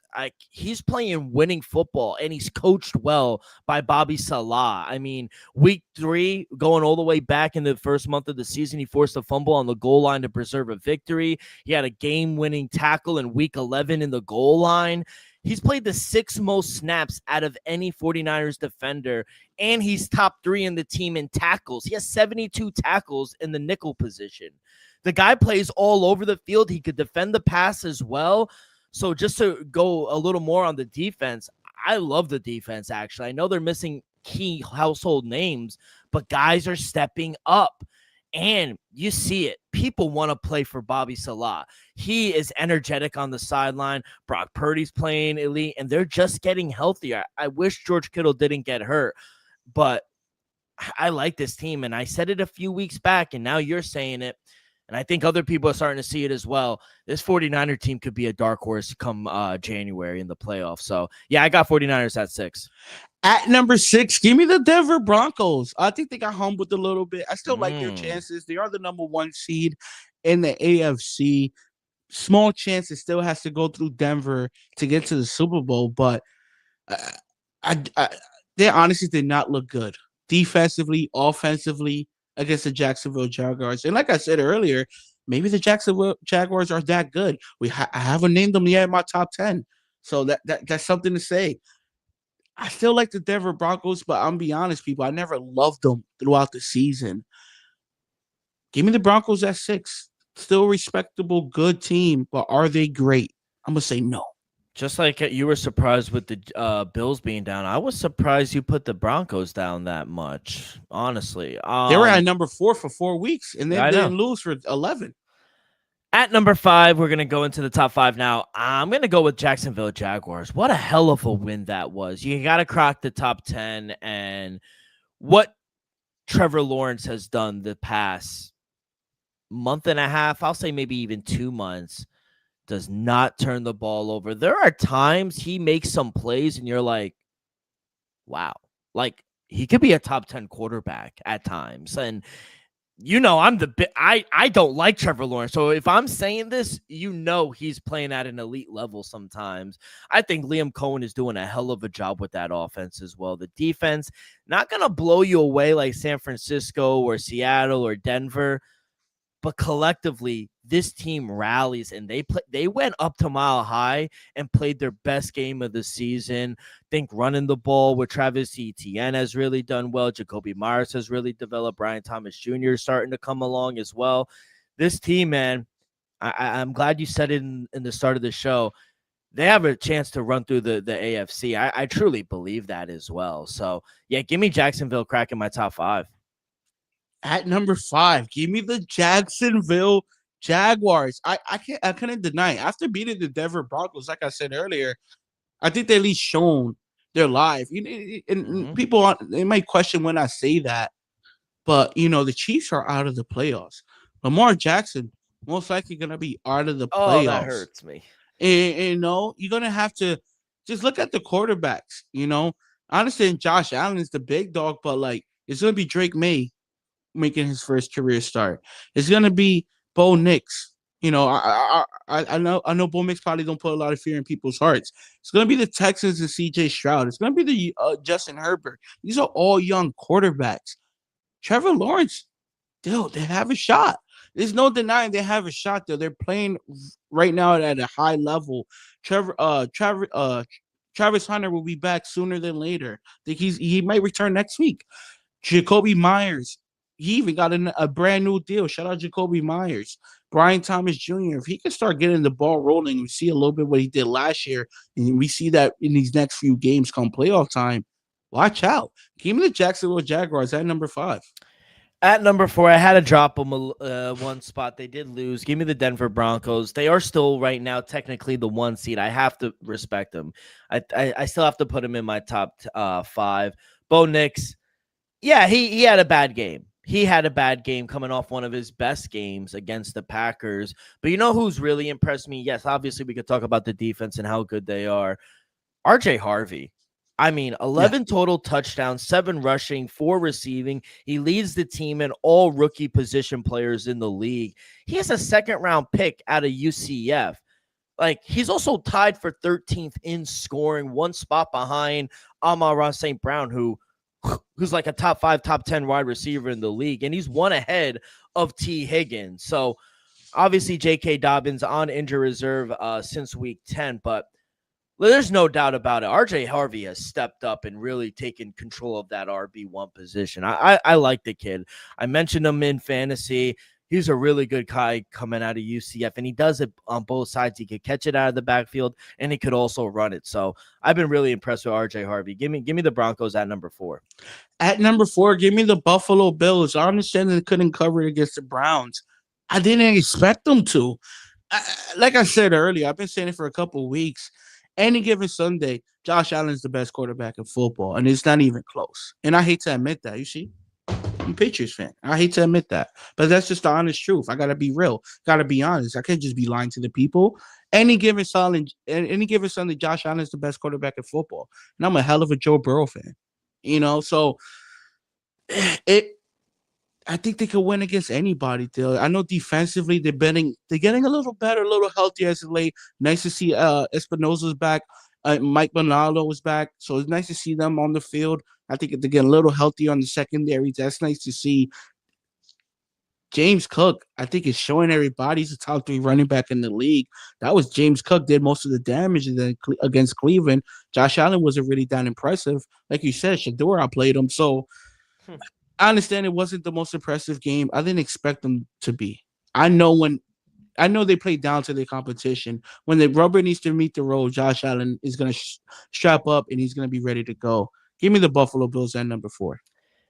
He's playing winning football, and he's coached well by Bobby Salah. I mean, week 3, going all the way back in the first month of the season, he forced a fumble on the goal line to preserve a victory. He had a game-winning tackle in week 11 in the goal line. He's played the 6th most snaps out of any 49ers defender, and he's top 3 in the team in tackles. He has 72 tackles in the nickel position. The guy plays all over the field. He could defend the pass as well. So just to go a little more on the defense, I love the defense, actually. I know they're missing key household names, but guys are stepping up. And you see it. People want to play for Bobby Salah. He is energetic on the sideline. Brock Purdy's playing elite, and they're just getting healthier. I wish George Kittle didn't get hurt, but I like this team. And I said it a few weeks back, and now you're saying it. And I think other people are starting to see it as well. This 49er team could be a dark horse come January in the playoffs. So, yeah, I got 49ers at 6. At number 6, give me the Denver Broncos. I think they got humbled a little bit. I still like their chances. They are the number 1 seed in the AFC. Small chance it still has to go through Denver to get to the Super Bowl, but they honestly did not look good defensively, offensively against the Jacksonville Jaguars. And like I said earlier, maybe the Jacksonville Jaguars are that good. I haven't named them yet in my top 10, so that's something to say. I still like the Denver Broncos, but I'm be honest, people, I never loved them throughout the season. Give me the Broncos at 6. Still respectable, good team, but are they great? I'm going to say no. Just like you were surprised with the Bills being down, I was surprised you put the Broncos down that much, honestly. They were at number 4 for 4 weeks, and they didn't lose for 11. At number 5, we're going to go into the top 5 now. I'm going to go with Jacksonville Jaguars. What a hell of a win that was. You got to crack the top 10, and what Trevor Lawrence has done the past month and a half, I'll say maybe even 2 months, does not turn the ball over. There are times he makes some plays and you're like, wow, like he could be a top 10 quarterback at times. And I don't like Trevor Lawrence. So if I'm saying this, he's playing at an elite level sometimes. I think Liam Cohen is doing a hell of a job with that offense as well. The defense, not going to blow you away like San Francisco or Seattle or Denver, but collectively, this team rallies, and they went up to Mile High and played their best game of the season. I think running the ball with Travis Etienne has really done well. Jacoby Myers has really developed. Brian Thomas Jr. is starting to come along as well. This team, man, I'm glad you said it in the start of the show. They have a chance to run through the AFC. I truly believe that as well. So, yeah, give me Jacksonville cracking my top 5. At number 5, give me the Jacksonville Jaguars. I couldn't deny it. After beating the Denver Broncos, like I said earlier, I think they at least shown they're live. And people, they might question when I say that, but the Chiefs are out of the playoffs. Lamar Jackson most likely gonna be out of the playoffs. Oh, that hurts me. And you're gonna have to just look at the quarterbacks. I understand Josh Allen is the big dog, but like it's gonna be Drake May making his first career start. It's gonna be Bo Nix. I know Bo Nix probably don't put a lot of fear in people's hearts. It's gonna be the Texans and CJ Stroud. It's gonna be the Justin Herbert. These are all young quarterbacks. Trevor Lawrence, they have a shot. There's no denying they have a shot there. They're playing right now at a high level. Travis Hunter will be back sooner than later. I think he might return next week. Jacoby Myers, he even got a brand new deal. Shout out Jacoby Myers. Brian Thomas Jr., if he can start getting the ball rolling, we see a little bit what he did last year, and we see that in these next few games come playoff time. Watch out. Give me the Jacksonville Jaguars at number 5. At number 4, I had to drop them one spot. They did lose. Give me the Denver Broncos. They are still right now technically the 1 seed. I have to respect them. I still have to put them in my top 5. Bo Nix, yeah, he had a bad game. He had a bad game coming off one of his best games against the Packers. But you know who's really impressed me? Yes, obviously we could talk about the defense and how good they are. RJ Harvey. I mean, 11 total touchdowns, 7 rushing, 4 receiving. He leads the team in all rookie position players in the league. He has a second-round pick out of UCF. Like, he's also tied for 13th in scoring, 1 spot behind Amon-Ra St. Brown, who's like a top 5, top 10 wide receiver in the league, and he's 1 ahead of T. Higgins. So, obviously, J.K. Dobbins on injury reserve since week 10, but there's no doubt about it. RJ Harvey has stepped up and really taken control of that RB1 position. I like the kid. I mentioned him in fantasy. He's a really good guy coming out of UCF, and he does it on both sides. He could catch it out of the backfield, and he could also run it. So I've been really impressed with RJ Harvey. Give me the Broncos at number 4. At number 4, give me the Buffalo Bills. I understand they couldn't cover it against the Browns. I didn't expect them to. Like I said earlier, I've been saying it for a couple of weeks. Any given Sunday, Josh Allen is the best quarterback in football, and it's not even close. And I hate to admit that. You see? I'm a Patriots fan. I hate to admit that, but that's just the honest truth. I gotta be real. Gotta be honest. I can't just be lying to the people. Any given Sunday, Josh Allen is the best quarterback in football, and I'm a hell of a Joe Burrow fan. So it. I think they could win against anybody. Though I know defensively they're getting a little better, a little healthier as of late. Nice to see Espinosa's back. Mike Bonaldo was back, so it's nice to see them on the field. I think they're getting a little healthier on the secondary. That's nice to see. James Cook, I think, is showing everybody he's the top 3 running back in the league. That was James Cook did most of the damage against Cleveland. Josh Allen wasn't really that impressive. Like you said, Shador outplayed him. So I understand it wasn't the most impressive game. I didn't expect them to be. I know they play down to their competition. When the rubber needs to meet the road, Josh Allen is going to strap up and he's going to be ready to go. Give me the Buffalo Bills at number 4.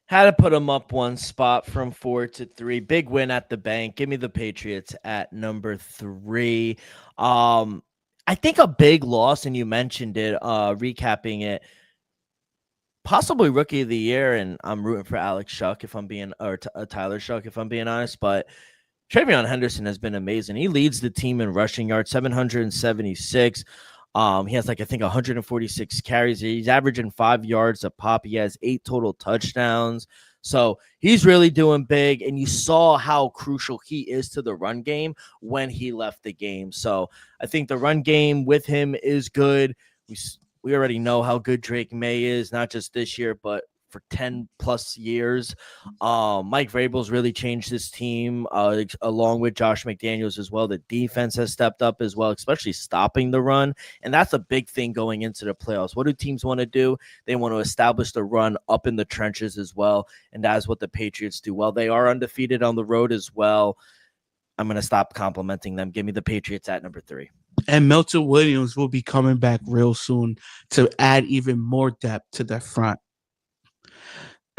Had to put them up one spot from 4 to 3. Big win at the bank. Give me the Patriots at number 3. I think a big loss, and you mentioned it, recapping it, possibly rookie of the year, and I'm rooting for Alex Shuck Tyler Shuck if I'm being honest, but Travion Henderson has been amazing. He leads the team in rushing yards, 776. He has I think 146 carries. He's averaging 5 yards a pop. He has 8 total touchdowns. So he's really doing big, and you saw how crucial he is to the run game when he left the game. So I think the run game with him is good. We already know how good Drake May is, not just this year, but for 10 plus years. Mike Vrabel's really changed this team, along with Josh McDaniels as well. The defense has stepped up as well, especially stopping the run. And that's a big thing going into the playoffs. What do teams want to do? They want to establish the run up in the trenches as well. And that's what the Patriots do. Well, they are undefeated on the road as well. I'm going to stop complimenting them. Give me the Patriots at number 3. And Milton Williams will be coming back real soon to add even more depth to the front.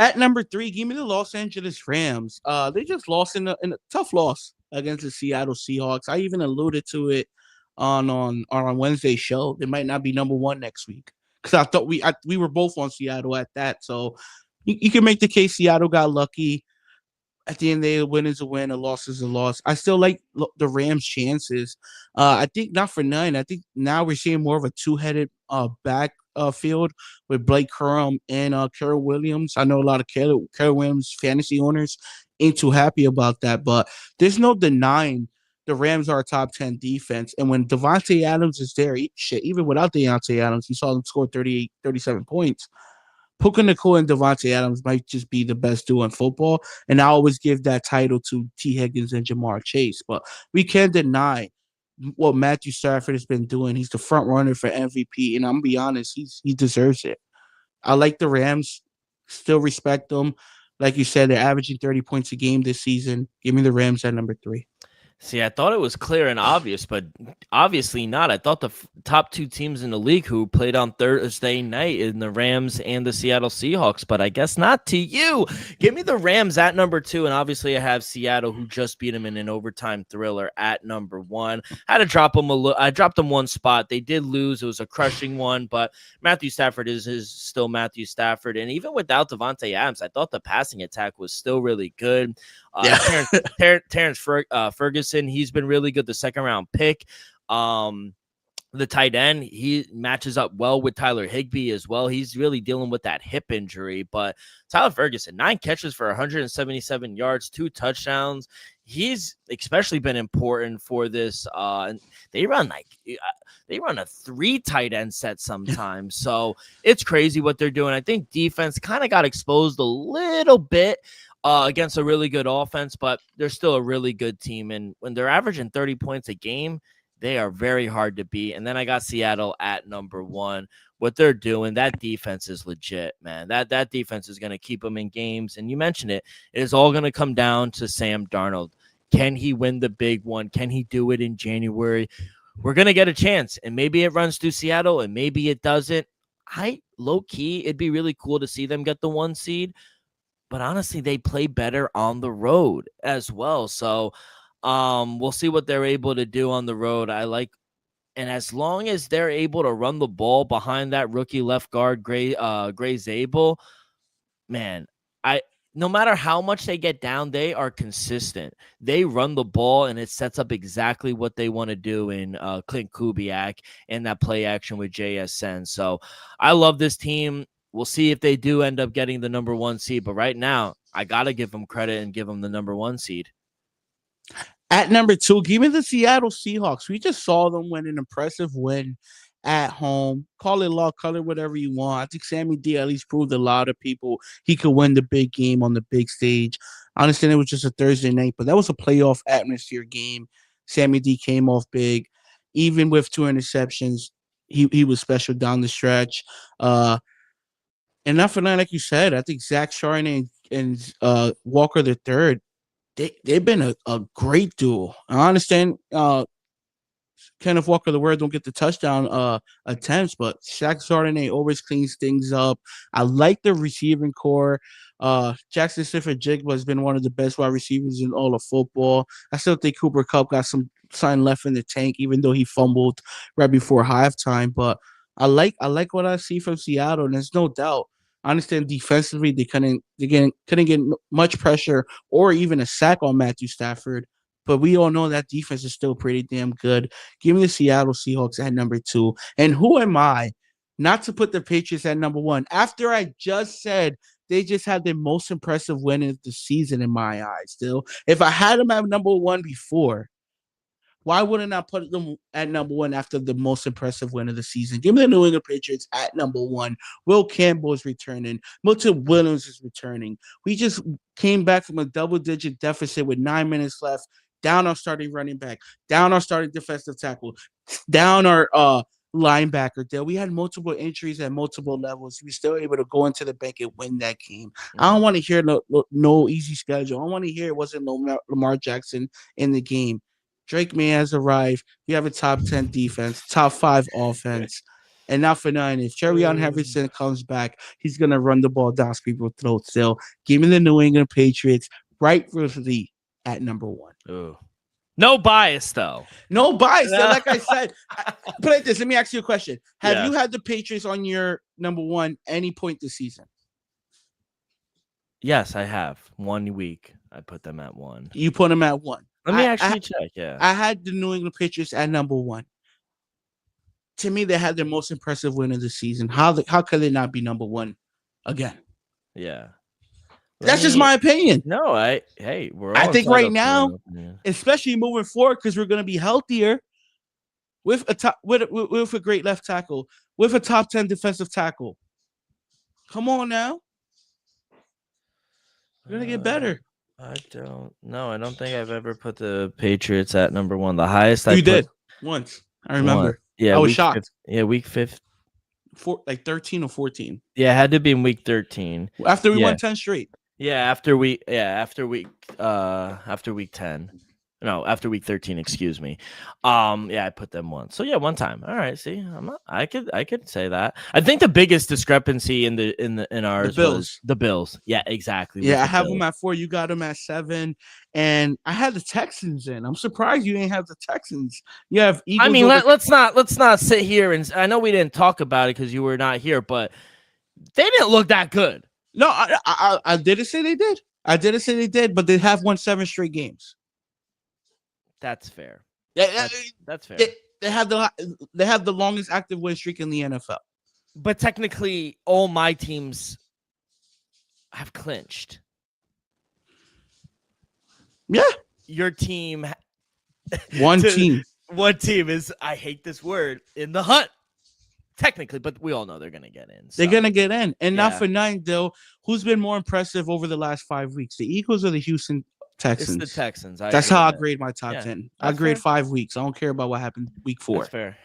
At number 3, give me the Los Angeles Rams. They just lost in a tough loss against the Seattle Seahawks. I even alluded to it on Wednesday's show. They might not be number 1 next week because I thought we were both on Seattle at that. So you can make the case Seattle got lucky. At the end of the day, a win is a win, a loss is a loss. I still like the Rams' chances. I think not for none. I think now we're seeing more of a two-headed backfield with Blake Corum and Carol Williams. I know a lot of Carol Williams fantasy owners ain't too happy about that, but there's no denying the Rams are a top 10 defense. And when Devontae Adams is there, even without Deontay Adams, you saw them score 37 points. Puka Nacua and Devontae Adams might just be the best duo in football, and I always give that title to T. Higgins and Jamar Chase. But we can't deny what Matthew Stafford has been doing. He's the front runner for MVP, and I'm gonna be honest, he deserves it. I like the Rams, still respect them. Like you said, they're averaging 30 points a game this season. Give me the Rams at number 3. See, I thought it was clear and obvious, but obviously not. I thought the top 2 teams in the league who played on Thursday night in the Rams and the Seattle Seahawks, but I guess not to you. Give me the Rams at number 2, and obviously I have Seattle, who just beat them in an overtime thriller, at number 1. I had to drop them I dropped them one spot. They did lose. It was a crushing one, but Matthew Stafford is still Matthew Stafford, and even without Devontae Adams, I thought the passing attack was still really good. Terrence Ferguson, he's been really good. The second round pick. The tight end, he matches up well with Tyler Higbee as well. He's really dealing with that hip injury, but Tyler Ferguson, 9 catches for 177 yards, 2 touchdowns. He's especially been important for this. They run a 3 tight end set sometimes. So it's crazy what they're doing. I think defense kind of got exposed a little bit against a really good offense, but they're still a really good team. And when they're averaging 30 points a game, they are very hard to beat. And then I got Seattle at number 1. What they're doing, that defense is legit, man. That defense is going to keep them in games. And you mentioned it is all going to come down to Sam Darnold. Can he win the big one? Can he do it in January? We're going to get a chance, and maybe it runs through Seattle, and maybe it doesn't. Low-key, it'd be really cool to see them get the 1 seed. But honestly, they play better on the road as well. So we'll see what they're able to do on the road. And as long as they're able to run the ball behind that rookie left guard, Gray Zabel, man, no matter how much they get down, they are consistent. They run the ball, and it sets up exactly what they want to do in Clint Kubiak and that play action with JSN. So I love this team. We'll see if they do end up getting the number 1 seed. But right now, I got to give them credit and give them the number 1 seed. At number 2, give me the Seattle Seahawks. We just saw them win an impressive win at home. Call it luck, call it whatever you want. I think Sammy D at least proved a lot of people he could win the big game on the big stage. I understand it was just a Thursday night, but that was a playoff atmosphere game. Sammy D came off big. Even with 2 interceptions, he was special down the stretch. And not for nothing, like you said, I think Zach Charbonnet and Walker the third, they've been a great duo. I understand Kenneth Walker the word don't get the touchdown attempts, but Zach Charbonnet always cleans things up. I like the receiving core. Jackson Smith-Njigba has been one of the best wide receivers in all of football. I still think Cooper Kupp got some sign left in the tank, even though he fumbled right before halftime. But I like what I see from Seattle, and there's no doubt. I understand defensively they couldn't get much pressure or even a sack on Matthew Stafford. But we all know that defense is still pretty damn good. Give me the Seattle Seahawks at number 2. And who am I not to put the Patriots at number 1? After I just said they just had the most impressive win of the season in my eyes. Still, if I had them at number 1 before, why wouldn't I put them at number 1 after the most impressive win of the season? Give me the New England Patriots at number 1. Will Campbell is returning. Milton Williams is returning. We just came back from a double-digit deficit with 9 minutes left. Down our starting running back, down our starting defensive tackle, down our linebacker. There, we had multiple injuries at multiple levels. We still able to go into the bank and win that game. I don't want to hear no easy schedule. I want to hear it wasn't no Lamar Jackson in the game. Drake May has arrived. We have a top 10 defense, top 5 offense. And not for nothing, if Cherryon Henderson comes back, he's going to run the ball down people's throats. So give me the New England Patriots rightfully at number 1. Ooh. No bias, though. No bias. Like I said, put like this. Let me ask you a question. Have you had the Patriots on your number 1 any point this season? Yes, I have. 1 week, I put them at 1. You put them at 1. Let me actually check. Yeah, I had the New England Patriots at number 1. To me, they had their most impressive win of the season. How could they not be number 1 again? Yeah. That's just my opinion. No, I think right now, especially moving forward, because we're going to be healthier with a great left tackle, with a top 10 defensive tackle. Come on now, we're going to get better. I don't think I've ever put the Patriots at number 1. The highest you did once. I remember. Once. Yeah, I was shocked. Week 5. Like 13 or 13. Yeah, it had to be in week 13 after we won 10 straight. Yeah, after week 10. No, after week 13, excuse me. I put them 1. So yeah, 1 time. All right, see, I could say that. I think the biggest discrepancy in ours was the Bills. Yeah, exactly. Yeah, I have them at 4. You got them at 7, and I had the Texans in. I'm surprised you didn't have the Texans. You have Eagles. I mean, let's not sit here and I know we didn't talk about it because you were not here, but they didn't look that good. No, I didn't say they did. I didn't say they did, but they have won 7 straight games. That's fair. That's fair. They have the longest active win streak in the NFL. But technically, all my teams have clinched. Yeah. Your team. One team is, I hate this word, in the hunt. Technically, but we all know they're going to get in. So. They're going to get in. And not for 9, though. Who's been more impressive over the last 5 weeks? The Eagles or the Houston Texans? It's the Texans. That's how I grade my top 10. I grade 5 weeks. I don't care about what happened week 4. That's fair.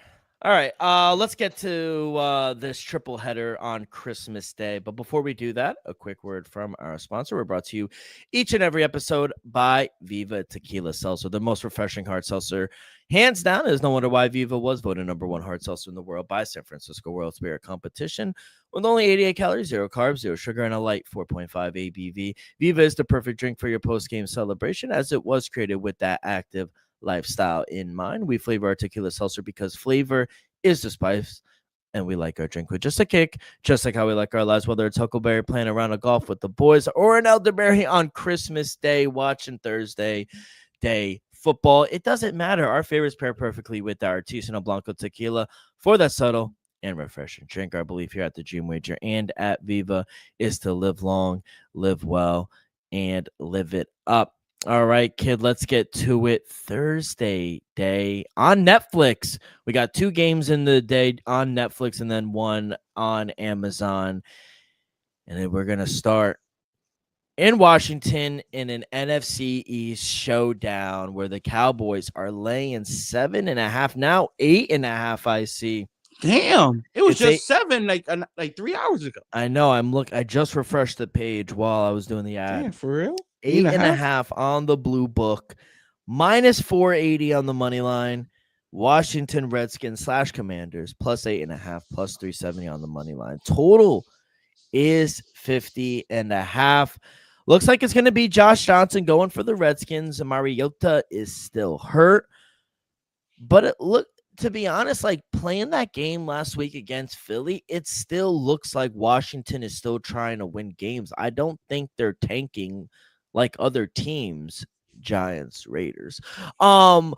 All right, let's get to this triple header on Christmas Day. But before we do that, a quick word from our sponsor. We're brought to you each and every episode by Viva Tequila Seltzer, the most refreshing hard seltzer. Hands down, there's no wonder why Viva was voted number 1 hard seltzer in the world by San Francisco World Spirit Competition. With only 88 calories, 0 carbs, 0 sugar, and a light 4.5 ABV. Viva is the perfect drink for your post-game celebration, as it was created with that active lifestyle in mind. We flavor our tequila seltzer because flavor is the spice and we like our drink with just a kick, just like how we like our lives, whether it's Huckleberry playing a round of golf with the boys or an elderberry on Christmas Day watching Thursday day football. It doesn't matter. Our favorites pair perfectly with our Artisanal Blanco tequila for that subtle and refreshing drink. Our belief here at the Dream Wager and at Viva is to live long, live well, and live it up. All right, kid, let's get to it. Thursday day on Netflix. We got 2 games in the day on Netflix and then 1 on Amazon. And then we're going to start in Washington in an NFC East showdown where the Cowboys are laying 7.5, now 8.5. I see. Damn, it was just 7 like 3 hours ago. I know. I just refreshed the page while I was doing the ad. Damn, for real? 8.5 on the blue book, minus 480 on the money line. Washington Redskins / Commanders plus 8.5, plus 370 on the money line. Total is 50.5. Looks like it's going to be Josh Johnson going for the Redskins. Mariota is still hurt. But to be honest, like playing that game last week against Philly, it still looks like Washington is still trying to win games. I don't think they're tanking like other teams, Giants, Raiders. And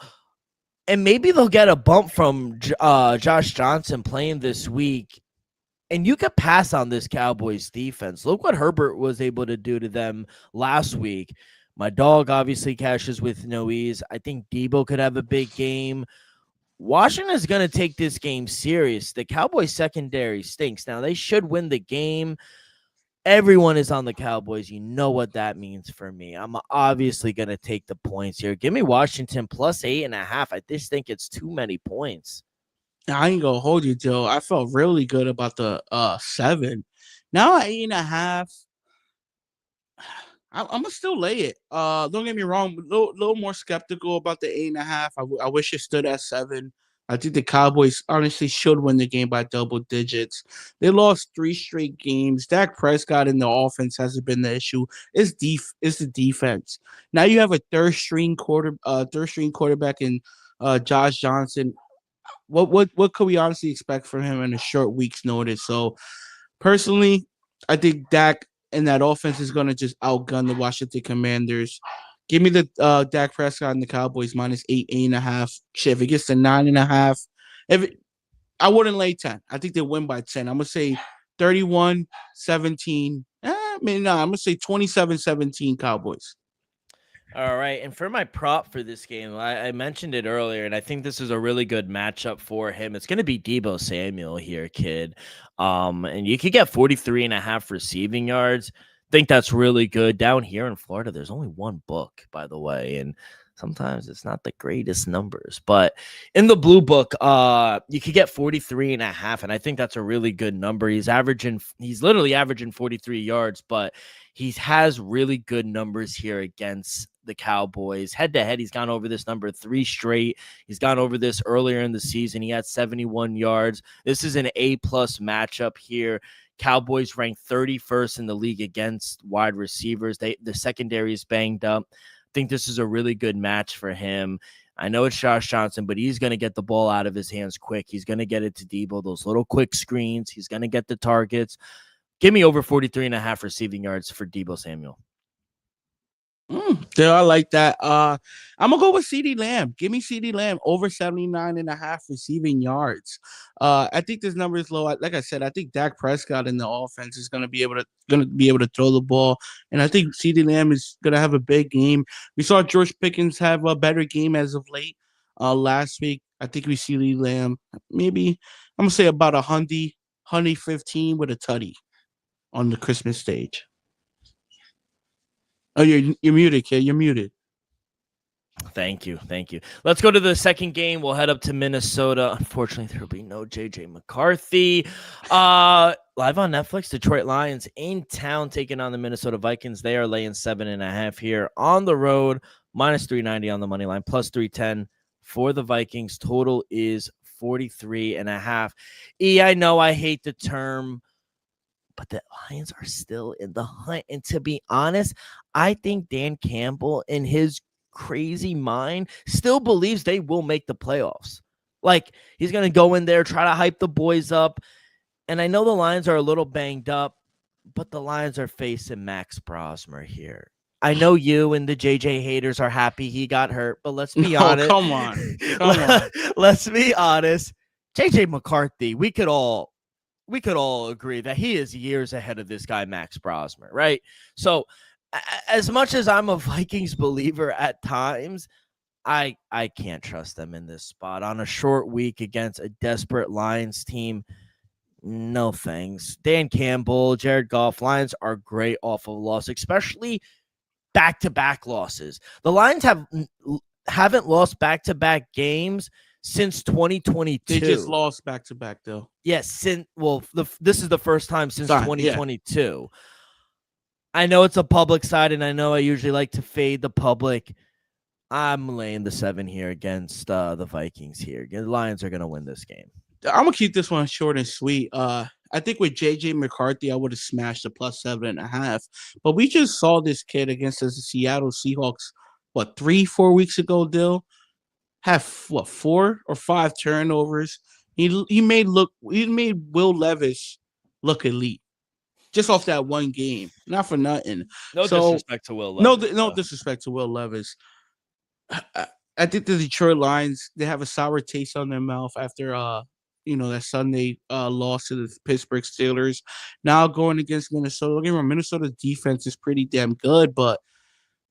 maybe they'll get a bump from Josh Johnson playing this week. And you could pass on this Cowboys defense. Look what Herbert was able to do to them last week. My dog obviously cashes with no ease. I think Debo could have a big game. Washington is going to take this game serious. The Cowboys secondary stinks. Now, they should win the game. Everyone is on the Cowboys. You know what that means for me. I'm obviously going to take the points here. Give me Washington plus 8.5. I just think it's too many points. I ain't gonna hold you, Joe. I felt really good about the 7. Now at 8.5, I'm gonna still lay it. Don't get me wrong, a little more skeptical about the 8.5. I wish it stood at 7. I think the Cowboys honestly should win the game by double digits. They lost 3 straight games. Dak Prescott in the offense hasn't been the issue. It's the defense. Now you have a third string quarterback in Josh Johnson. What could we honestly expect from him in a short week's notice? So personally, I think Dak and that offense is going to just outgun the Washington Commanders. Give me the Dak Prescott and the Cowboys minus 8.5. Shit, if it gets to 9.5, I wouldn't lay 10. I think they win by 10. I'm gonna say 31-17. I'm gonna say 27-17 Cowboys. All right, and for my prop for this game, I mentioned it earlier, and I think this is a really good matchup for him. It's going to be Deebo Samuel here, kid. And you could get 43.5 receiving yards. Think that's really good. Down here in Florida, there's only one book, by the way, and sometimes it's not the greatest numbers. But in the blue book, you could get 43.5, and I think that's a really good number. He's literally averaging 43 yards, but he has really good numbers here against the Cowboys. Head-to-head, he's gone over this number 3 straight. He's gone over this earlier in the season. He had 71 yards. This is an A-plus matchup here. Cowboys ranked 31st in the league against wide receivers. The secondary is banged up. I think this is a really good match for him. I know it's Josh Johnson, but he's going to get the ball out of his hands quick. He's going to get it to Debo, those little quick screens. He's going to get the targets. Give me over 43.5 receiving yards for Deebo Samuel. Yeah, I like that. I'm gonna go with CeeDee Lamb. Give me CeeDee Lamb over 79.5 receiving yards. I think this number is low. Like I said, I think Dak Prescott in the offense is gonna be able to throw the ball, and I think CeeDee Lamb is gonna have a big game. We saw George Pickens have a better game as of late. Last week, I think we see CeeDee Lamb maybe I'm gonna say about 115 with a tutty on the Christmas stage. Oh, you're muted, kid. You're muted. Thank you. Let's go to the second game. We'll head up to Minnesota. Unfortunately, there will be no J.J. McCarthy. Live on Netflix, Detroit Lions in town taking on the Minnesota Vikings. They are laying 7.5 here on the road, minus 390 on the money line, plus 310 for the Vikings. Total is 43.5. I know I hate the term, but the Lions are still in the hunt. And to be honest, I think Dan Campbell, in his crazy mind, still believes they will make the playoffs. Like, he's going to go in there, try to hype the boys up. And I know the Lions are a little banged up, but the Lions are facing Max Brosmer here. I know you and the JJ haters are happy he got hurt, but let's be honest. Come on. Come on. Let's be honest. JJ McCarthy, we could all agree that he is years ahead of this guy, Max Brosmer, right? So as much as I'm a Vikings believer at times, I can't trust them in this spot on a short week against a desperate Lions team. No thanks. Dan Campbell, Jared Goff, Lions are great off of a loss, especially back-to-back losses. The Lions haven't lost back-to-back games since 2022. They just lost back-to-back, though. Yes, this is the first time since 2022. Yeah. I know it's a public side, and I know I usually like to fade the public. I'm laying the 7 here against the Vikings here. The Lions are going to win this game. I'm going to keep this one short and sweet. I think with J.J. McCarthy, I would have smashed the plus 7.5. But we just saw this kid against the Seattle Seahawks, 3-4 weeks ago, Dill? Have, 4 or 5 turnovers. He made Will Levis look elite. Just off that one game. Not for nothing. No disrespect to Will Levis. No disrespect to Will Levis. I think the Detroit Lions, they have a sour taste on their mouth after that Sunday loss to the Pittsburgh Steelers. Now going against Minnesota. Again, Minnesota's defense is pretty damn good, but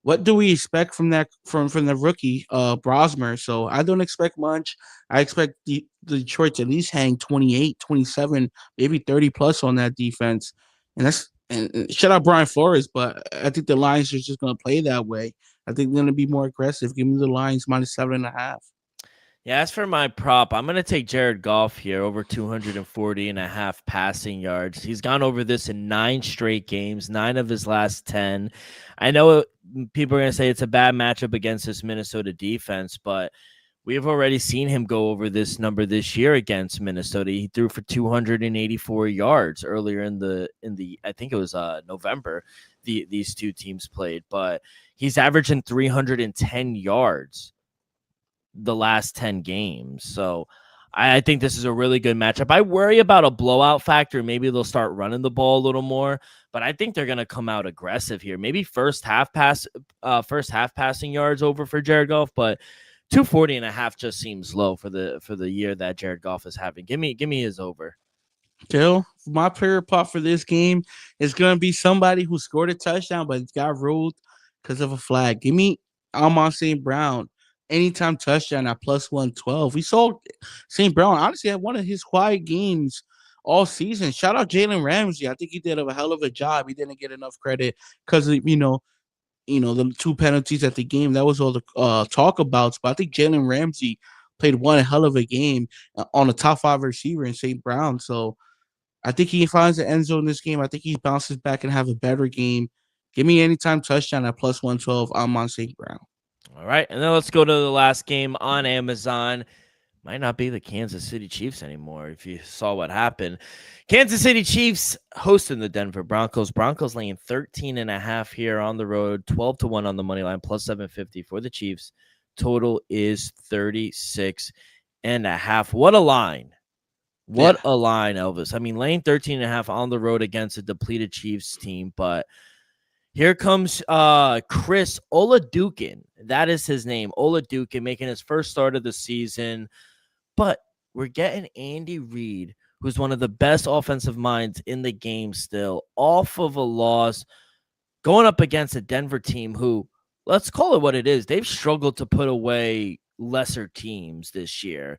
what do we expect from the rookie Brosmer? So I don't expect much. I expect the Detroit to at least hang 28, 27, maybe 30 plus on that defense. And shout out Brian Flores, but I think the Lions are just going to play that way. I think they're going to be more aggressive. Give me the Lions minus 7.5. Yeah, as for my prop, I'm going to take Jared Goff here over 240.5 passing yards. He's gone over this in 9 straight games, 9 of his last 10. I know people are going to say it's a bad matchup against this Minnesota defense, but we've already seen him go over this number this year against Minnesota. He threw for 284 yards earlier in the I think it was November. These two teams played, but he's averaging 310 yards the last 10 games. So I think this is a really good matchup. I worry about a blowout factor. Maybe they'll start running the ball a little more, but I think they're going to come out aggressive here. Maybe first half passing yards over for Jared Goff, but 240.5 just seems low for the year that Jared Goff is having. Give me his over. Jill, my player prop for this game is going to be somebody who scored a touchdown but got ruled because of a flag. Give me Amon St. Brown. Anytime touchdown at plus 112. We saw St. Brown honestly had one of his quiet games all season. Shout out Jalen Ramsey. I think he did a hell of a job. He didn't get enough credit because of, the 2 penalties at the game. That was all the talk about. But I think Jalen Ramsey played one hell of a game on a top 5 receiver in St. Brown. So I think he finds the end zone in this game. I think he bounces back and have a better game. Give me anytime touchdown at plus 112. I'm on St. Brown. All right, and then let's go to the last game on Amazon. Might not be the Kansas City Chiefs anymore if you saw what happened. Kansas City Chiefs hosting the Denver Broncos. Broncos laying 13.5 here on the road, 12-1 on the money line, plus 750 for the Chiefs. Total is 36.5. What a line. What a line, Elvis. I mean, laying 13.5 on the road against a depleted Chiefs team, but here comes Chris Oladukin. That is his name, Oladukin, making his first start of the season. But we're getting Andy Reid, who's one of the best offensive minds in the game still, off of a loss, going up against a Denver team who, let's call it what it is, they've struggled to put away lesser teams this year.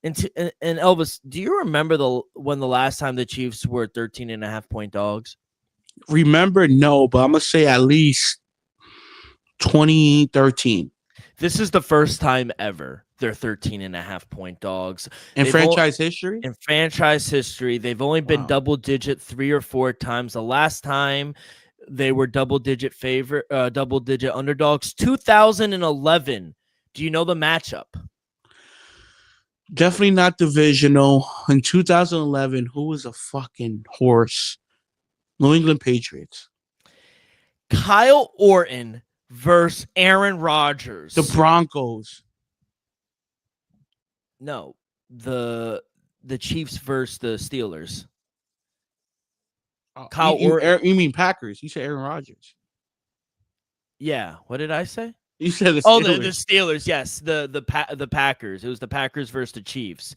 And Elvis, do you remember when the last time the Chiefs were 13.5-point dogs? Remember, no, but I'm going to say at least 2013. This is the first time ever they're 13.5-point dogs. In franchise history? In franchise history. They've only been double-digit 3 or 4 times. The last time they were double-digit underdogs, 2011. Do you know the matchup? Definitely not divisional. In 2011, who was a fucking horse? New England Patriots. Kyle Orton versus Aaron Rodgers. The Broncos. No. the Chiefs versus the Steelers. You mean Packers? You said Aaron Rodgers. Yeah. What did I say? You said the Oh, Steelers. the Steelers. Yes, the Packers. It was the Packers versus the Chiefs.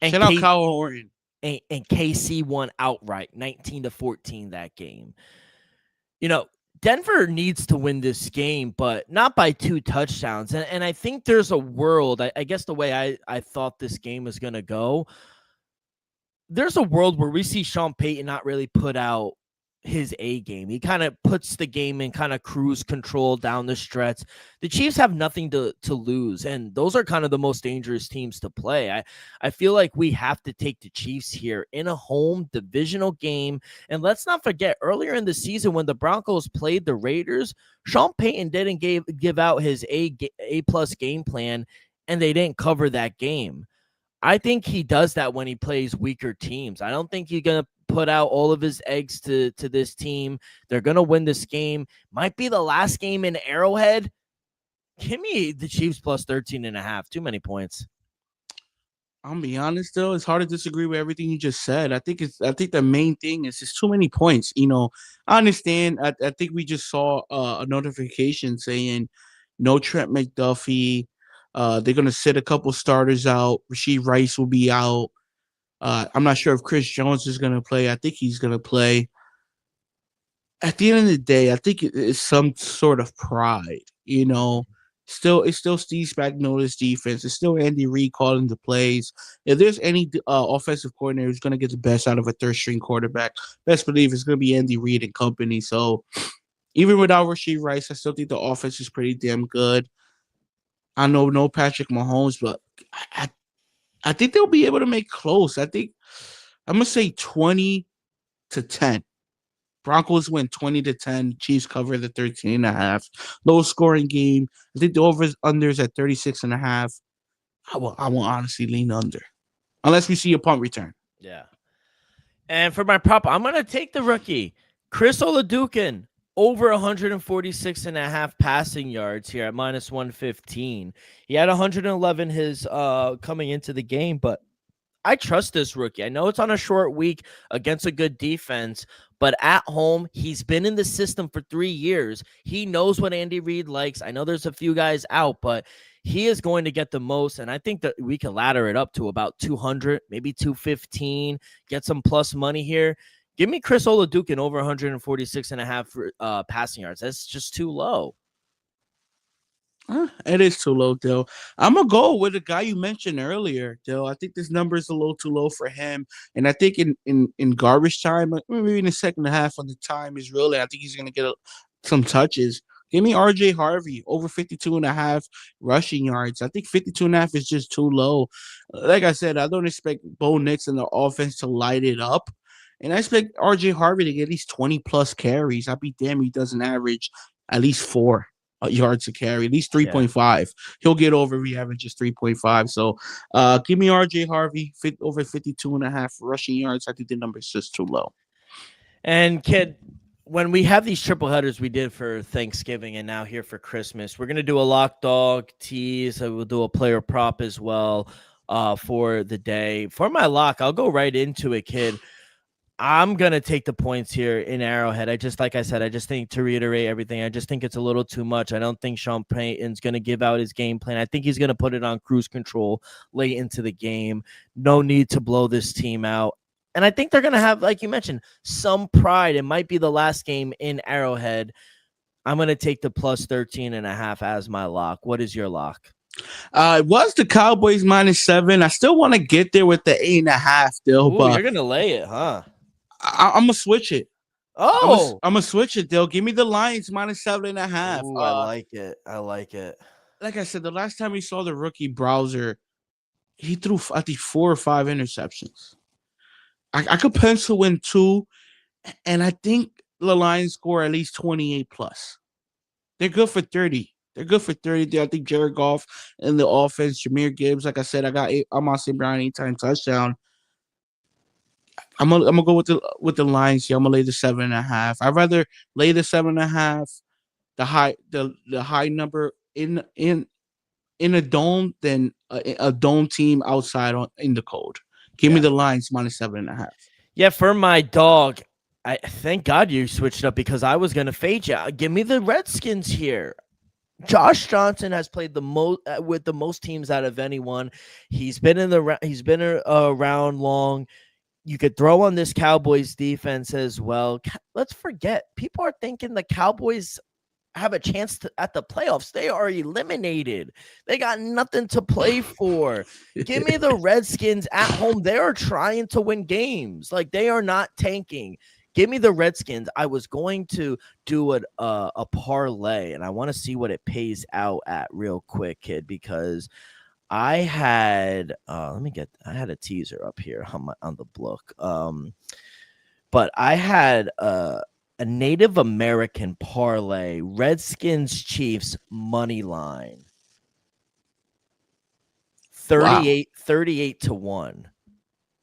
And Shout out Kyle Orton. And KC won outright, 19-14 that game. You know, Denver needs to win this game, but not by 2 touchdowns. And I think there's a world, I guess the way I thought this game was going to go, there's a world where we see Sean Payton not really put out his A game. He kind of puts the game in kind of cruise control down the stretch. The Chiefs have nothing to lose, and those are kind of the most dangerous teams to play. I feel like we have to take the Chiefs here in a home divisional game. And let's not forget, earlier in the season when the Broncos played the Raiders, Sean Payton didn't give out his A-plus game plan, and they didn't cover that game. I think he does that when he plays weaker teams. I don't think he's going to put out all of his eggs to this team. They're going to win this game. Might be the last game in Arrowhead. Give me the Chiefs plus 13.5. Too many points. I'll be honest though, it's hard to disagree with everything you just said. I think the main thing is just too many points. You know, I understand. I think we just saw a notification saying no Trent McDuffie. They're gonna sit a couple starters out. Rashee Rice will be out. I'm not sure if Chris Jones is gonna play. I think he's gonna play. At the end of the day, I think it's some sort of pride. You know, it's still Steve Spagnuolo's defense. It's still Andy Reid calling the plays. If there's any offensive coordinator who's gonna get the best out of a third string quarterback, best believe it's gonna be Andy Reid and company. So even without Rashee Rice, I still think the offense is pretty damn good. I know no Patrick Mahomes, but I think they'll be able to make close. I think I'm gonna say 20-10. Broncos win 20-10. Chiefs cover the 13.5. Low scoring game. I think the over-unders at 36.5. I will honestly lean under. Unless we see a punt return. Yeah. And for my prop, I'm gonna take the rookie, Chris Oladukin. Over 146.5 passing yards here at minus 115. He had 111 his coming into the game, but I trust this rookie. I know it's on a short week against a good defense, but at home, he's been in the system for 3 years. He knows what Andy Reid likes. I know there's a few guys out, but he is going to get the most, and I think that we can ladder it up to about 200, maybe 215, get some plus money here. Give me Chris Oladukin over 146.5 passing yards. That's just too low. It is too low, Dill. I'm going to go with the guy you mentioned earlier, Dill. I think this number is a little too low for him. And I think in garbage time, maybe in the second half when the time is really, I think he's going to get some touches. Give me RJ Harvey over 52.5 rushing yards. I think 52.5 is just too low. Like I said, I don't expect Bo Nix and the offense to light it up. And I expect RJ Harvey to get at least 20 plus carries. I'd be damned he doesn't average at least 4 yards a carry, at least 3.5. Yeah. He'll get over if he averages 3.5. So give me RJ Harvey over 52.5 rushing yards. I think the number is just too low. And kid, when we have these triple headers we did for Thanksgiving and now here for Christmas, we're going to do a lock dog tease. We'll do a player prop as well for the day. For my lock, I'll go right into it, kid. I'm going to take the points here in Arrowhead. Like I said, I just think, to reiterate everything, I just think it's a little too much. I don't think Sean Payton's going to give out his game plan. I think he's going to put it on cruise control late into the game. No need to blow this team out. And I think they're going to have, like you mentioned, some pride. It might be the last game in Arrowhead. I'm going to take the plus 13.5 as my lock. What is your lock? It was the Cowboys -7. I still want to get there with the 8.5 still. Ooh, but you're going to lay it, huh? I'm gonna switch it. Oh, I'm gonna switch it, Dill. Give me the Lions -7.5. Ooh, I like it. Like I said, the last time we saw the rookie Browser, he threw I think 4 or 5 interceptions. I could pencil in 2, and I think the Lions score at least 28 plus. They're good for 30. I think Jared Goff and the offense, Jahmyr Gibbs. Like I said, I got Amon St. Brown anytime touchdown. I'm gonna go with the Lions here. I'm gonna lay the 7.5. I'd rather lay the 7.5, the high number in in a dome than a dome team outside in the cold. Give me Yeah. the Lions minus 7.5. Yeah, for my dog, I thank God you switched up because I was gonna fade you. Give me the Redskins here. Josh Johnson has played the most with the most teams out of anyone. He's been around long. You could throw on this Cowboys defense as well. Let's forget, people are thinking the Cowboys have a chance at the playoffs. They are eliminated. They got nothing to play for. Give me the Redskins at home. They are trying to win games. Like, they are not tanking. Give me the Redskins. I was going to do a parlay, and I want to see what it pays out at real quick, kid, because I had I had a teaser up here on the book. But I had a Native American parlay, Redskins Chiefs money line. 38 to 1.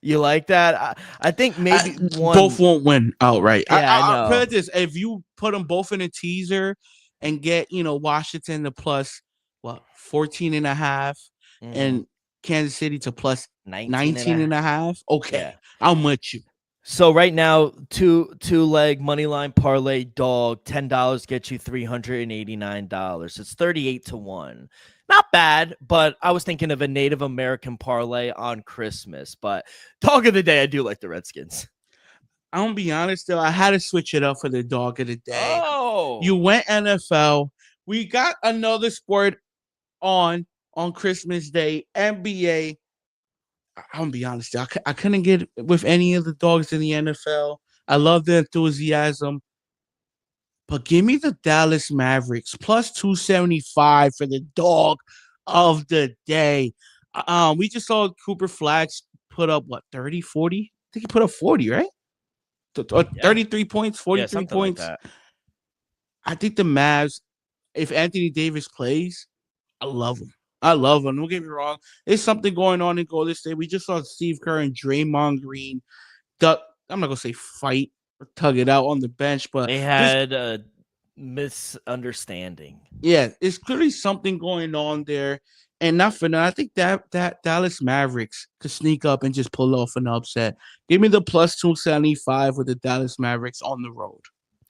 You like that? I think maybe one. Both won't win outright. Yeah, I know. I'll put it this: if you put them both in a teaser and get Washington to plus 14.5 and Kansas City to plus 19.5. Okay, yeah. I'm with you. So right now, two leg money line parlay dog, $10 gets you $389. It's 38 to 1. Not bad, but I was thinking of a Native American parlay on Christmas. But dog of the day, I do like the Redskins. I'm gonna be honest though, I had to switch it up for the dog of the day. Oh, you went NFL. We got another sport on Christmas Day, NBA. I'm gonna be honest, I couldn't get with any of the dogs in the NFL. I love the enthusiasm, but give me the Dallas Mavericks plus 275 for the dog of the day. We just saw Cooper Flax put up 30, 40? I think he put up 40, right? 33 points, 43 points. Like that. I think the Mavs, if Anthony Davis plays, I love him. Don't get me wrong. There's something going on in Golden State. We just saw Steve Kerr and Draymond Green I'm not going to say fight or tug it out on the bench, but they had a misunderstanding. Yeah, it's clearly something going on there. And not for now, I think that Dallas Mavericks could sneak up and just pull off an upset. Give me the plus 275 with the Dallas Mavericks on the road.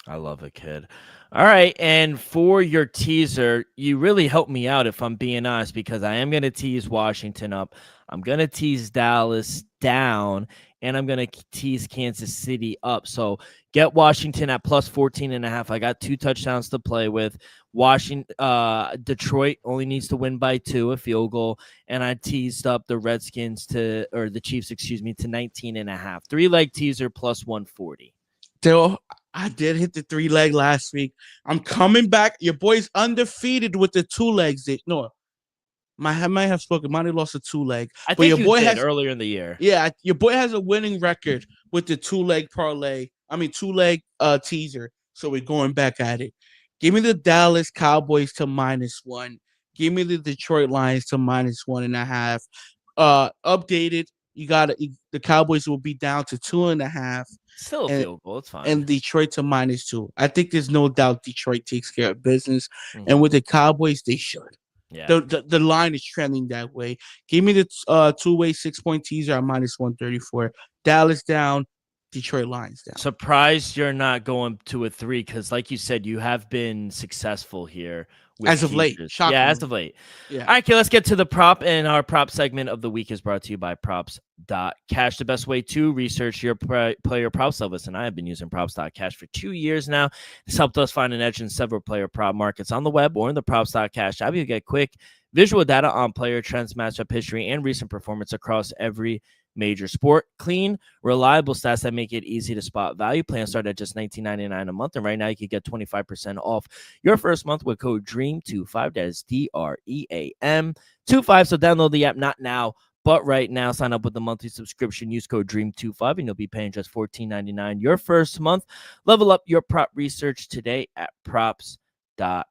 I love it, kid. All right, and for your teaser, you really helped me out, if I'm being honest, because I am going to tease Washington up. I'm going to tease Dallas down, and I'm going to tease Kansas City up. So get Washington at plus 14.5. I got 2 touchdowns to play with. Detroit only needs to win by 2, a field goal, and I teased up the the Chiefs, to 19.5. 3-leg teaser plus 140. Still, I did hit the 3-leg last week. I'm coming back. Your boy's undefeated with the 2 legs. I might have spoken. Might have lost a 2-leg. I think your boy has earlier in the year. Yeah, your boy has a winning record with the 2-leg parlay. 2-leg teaser. So we're going back at it. Give me the Dallas Cowboys to -1. Give me the Detroit Lions to -1.5. Updated. The Cowboys will be down to 2.5. Still a field goal. It's fine. And Detroit to -2. I think there's no doubt Detroit takes care of business. Mm-hmm. And with the Cowboys, they should. Yeah. The line is trending that way. Give me the 2-way 6-point teaser at -134. Dallas down. Detroit Lions down. Surprised you're not going to a 3 because, like you said, you have been successful here. As of late. Shocking. Yeah, as of late. Yeah. All right, okay, let's get to the prop. And our prop segment of the week is brought to you by Props.Cash. The best way to research your player props. Elvis and I have been using Props.Cash for 2 years now. It's helped us find an edge in several player prop markets on the web or in the Props.Cash app. You get quick visual data on player trends, matchup history, and recent performance across every major sport. Clean, reliable stats that make it easy to spot value. Plans start at just $19.99 a month, and right now you can get 25% off your first month with code DREAM25. That is DREAM25. So download the app, not now, but right now. Sign up with the monthly subscription. Use code DREAM25, and you'll be paying just $14.99 your first month. Level up your prop research today at Props.Cash.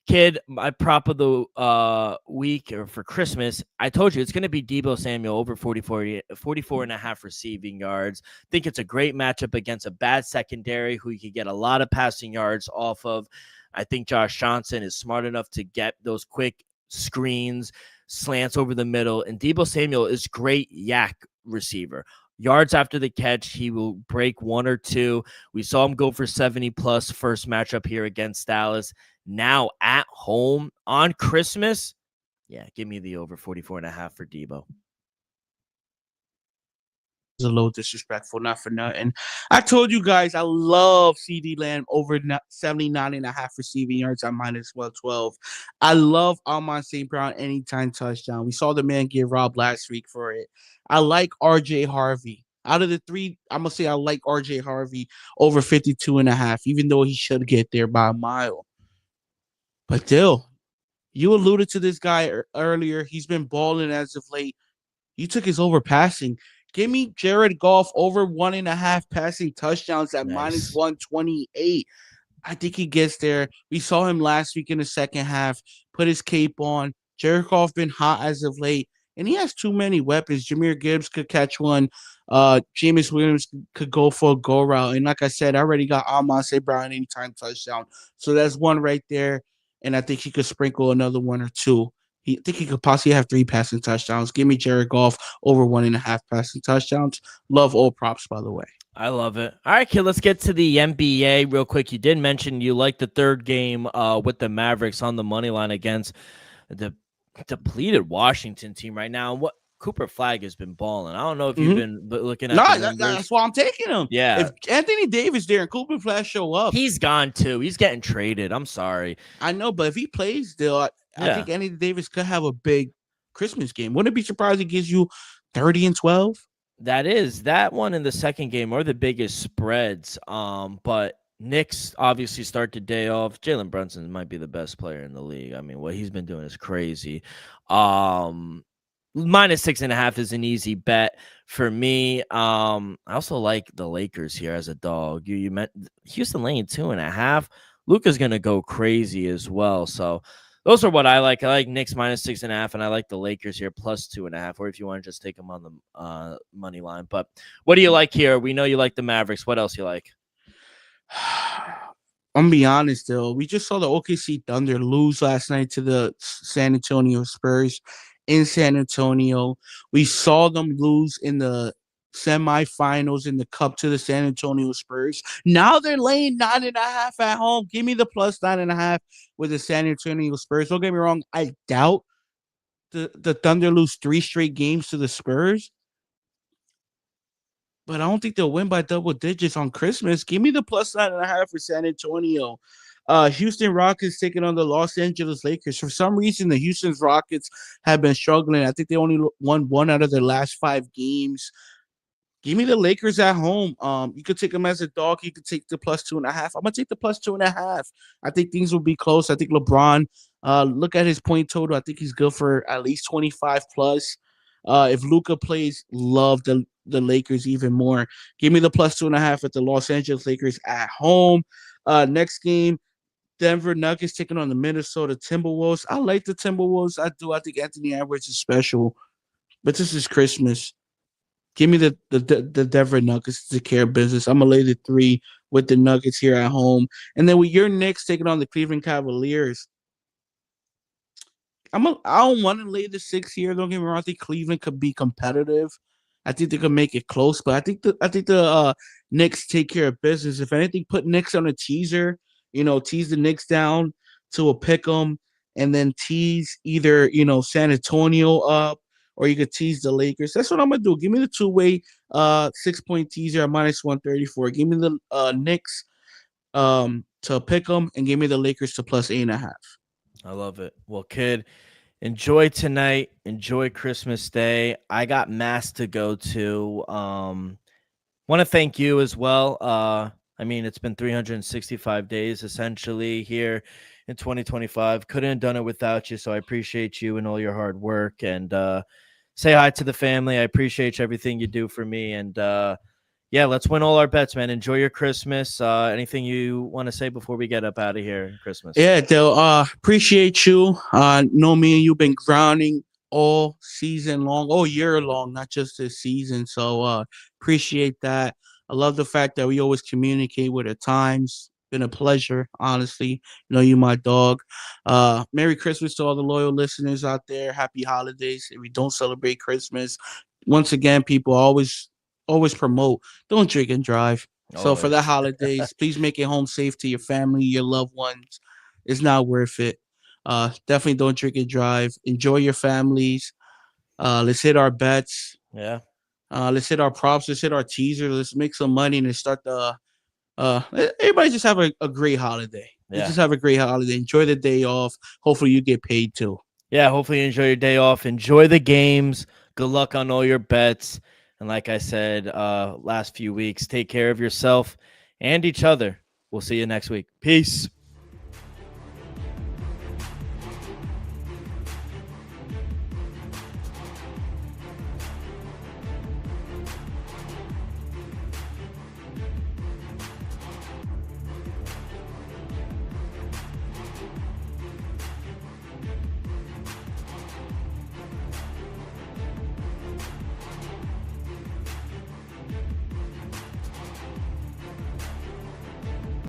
Kid, my prop of the week or for Christmas, I told you it's going to be Deebo Samuel over 44.5 receiving yards. Think it's a great matchup against a bad secondary who you could get a lot of passing yards off of. I think Josh Johnson is smart enough to get those quick screens, slants over the middle. And Deebo Samuel is great yak receiver. Yards after the catch, he will break 1 or 2. We saw him go for 70 plus first matchup here against Dallas. Now at home on Christmas, yeah, give me the over 44.5 for Deebo. A little disrespectful, not for nothing. I told you guys I love CD Lamb over 79.5 receiving yards at minus 112. I love Amon St. Brown anytime touchdown. We saw the man get robbed last week for it. I like RJ Harvey. Out of the three, I'm going to say I like RJ Harvey over 52.5, even though he should get there by a mile. But Dill, you alluded to this guy earlier. He's been balling as of late. You took his overpassing. Give me Jared Goff over 1.5 passing touchdowns at minus 128. I think he gets there. We saw him last week in the second half, put his cape on. Jared Goff been hot as of late, and he has too many weapons. Jahmyr Gibbs could catch one. Jameis Williams could go for a go route. And like I said, I already got Amon St. Brown anytime touchdown. So that's one right there. And I think he could sprinkle another 1 or 2. I think he could possibly have 3 passing touchdowns. Give me Jared Goff over 1.5 passing touchdowns. Love all props, by the way. I love it. All right, kid, let's get to the NBA real quick. You did mention you like the third game with the Mavericks on the money line against the depleted Washington team right now. What Cooper Flag has been balling. I don't know if you've been looking at the numbers. That's why I'm taking him. Yeah. If Anthony Davis there and Cooper Flag show up. He's gone too. He's getting traded. I'm sorry. I know, but if he plays still, I think Anthony Davis could have a big Christmas game. Wouldn't it be surprised he gives you 30 and 12? That one in the second game are the biggest spreads. But Knicks obviously start the day off. Jalen Brunson might be the best player in the league. I mean, what he's been doing is crazy. Minus 6.5 is an easy bet for me. I also like the Lakers here as a dog. You meant Houston laying 2.5. Luka's gonna go crazy as well. So those are what I like. I like Knicks minus 6.5, and I like the Lakers here plus 2.5. Or if you want to just take them on the money line. But what do you like here? We know you like the Mavericks. What else you like? I'm gonna be honest, though. We just saw the OKC Thunder lose last night to the San Antonio Spurs in San Antonio. We saw them lose in the semifinals in the Cup to the San Antonio Spurs. Now they're laying 9.5 at home. Give me the plus 9.5 with the San Antonio Spurs. Don't get me wrong. I doubt the Thunder lose 3 straight games to the Spurs. But I don't think they'll win by double digits on Christmas. Give me the plus 9.5 for San Antonio. Houston Rockets taking on the Los Angeles Lakers. For some reason, the Houston Rockets have been struggling. I think they only won 1 out of their last 5 games. Give me the Lakers at home. You could take them as a dog. You could take the plus 2.5. I'm gonna take the plus 2.5. I think things will be close. I think LeBron. Look at his point total. I think he's good for at least 25 plus. If Luka plays, love the Lakers even more. Give me the plus 2.5 at the Los Angeles Lakers at home. Next game, Denver Nuggets taking on the Minnesota Timberwolves. I like the Timberwolves. I do. I think Anthony Edwards is special, but this is Christmas. Give me the Denver Nuggets to take care of business. I'm gonna lay the 3 with the Nuggets here at home, and then with your Knicks taking on the Cleveland Cavaliers. I don't want to lay the 6 here. Don't get me wrong. I think Cleveland could be competitive. I think they could make it close, but I think the Knicks take care of business. If anything, put Knicks on a teaser. Tease the Knicks down to a pick 'em, and then tease either San Antonio up, or you could tease the Lakers. That's what I'm gonna do. Give me the 2-way 6-point teaser at minus 134. Give me the Knicks to pick 'em, and give me the Lakers to plus 8.5. I love it. Well, kid, enjoy tonight. Enjoy Christmas Day. I got mass to go to. Want to thank you as well. I mean, it's been 365 days essentially here in 2025. Couldn't have done it without you, so I appreciate you and all your hard work. And say hi to the family. I appreciate everything you do for me. And yeah, let's win all our bets, man. Enjoy your Christmas. Anything you want to say before we get up out of here Christmas? Yeah, Dale, appreciate you. Know me and you've been grounding all season long, all year long, not just this season. So appreciate that. I love the fact that we always communicate with at times. Been a pleasure, honestly. You my dog. Merry Christmas to all the loyal listeners out there. Happy holidays. If we don't celebrate Christmas, once again, people always promote don't drink and drive. So for the Always. holidays, please make it home safe to your family, your loved ones. It's not worth it. Definitely don't drink and drive. Enjoy your families. Let's hit our bets. Yeah. Let's hit our props. Let's hit our teaser. Let's make some money and start the everybody just have a great holiday. Let's just have a great holiday. Enjoy the day off. Hopefully you get paid too. Yeah, hopefully you enjoy your day off. Enjoy the games. Good luck on all your bets. And like I said, last few weeks, take care of yourself and each other. We'll see you next week. Peace.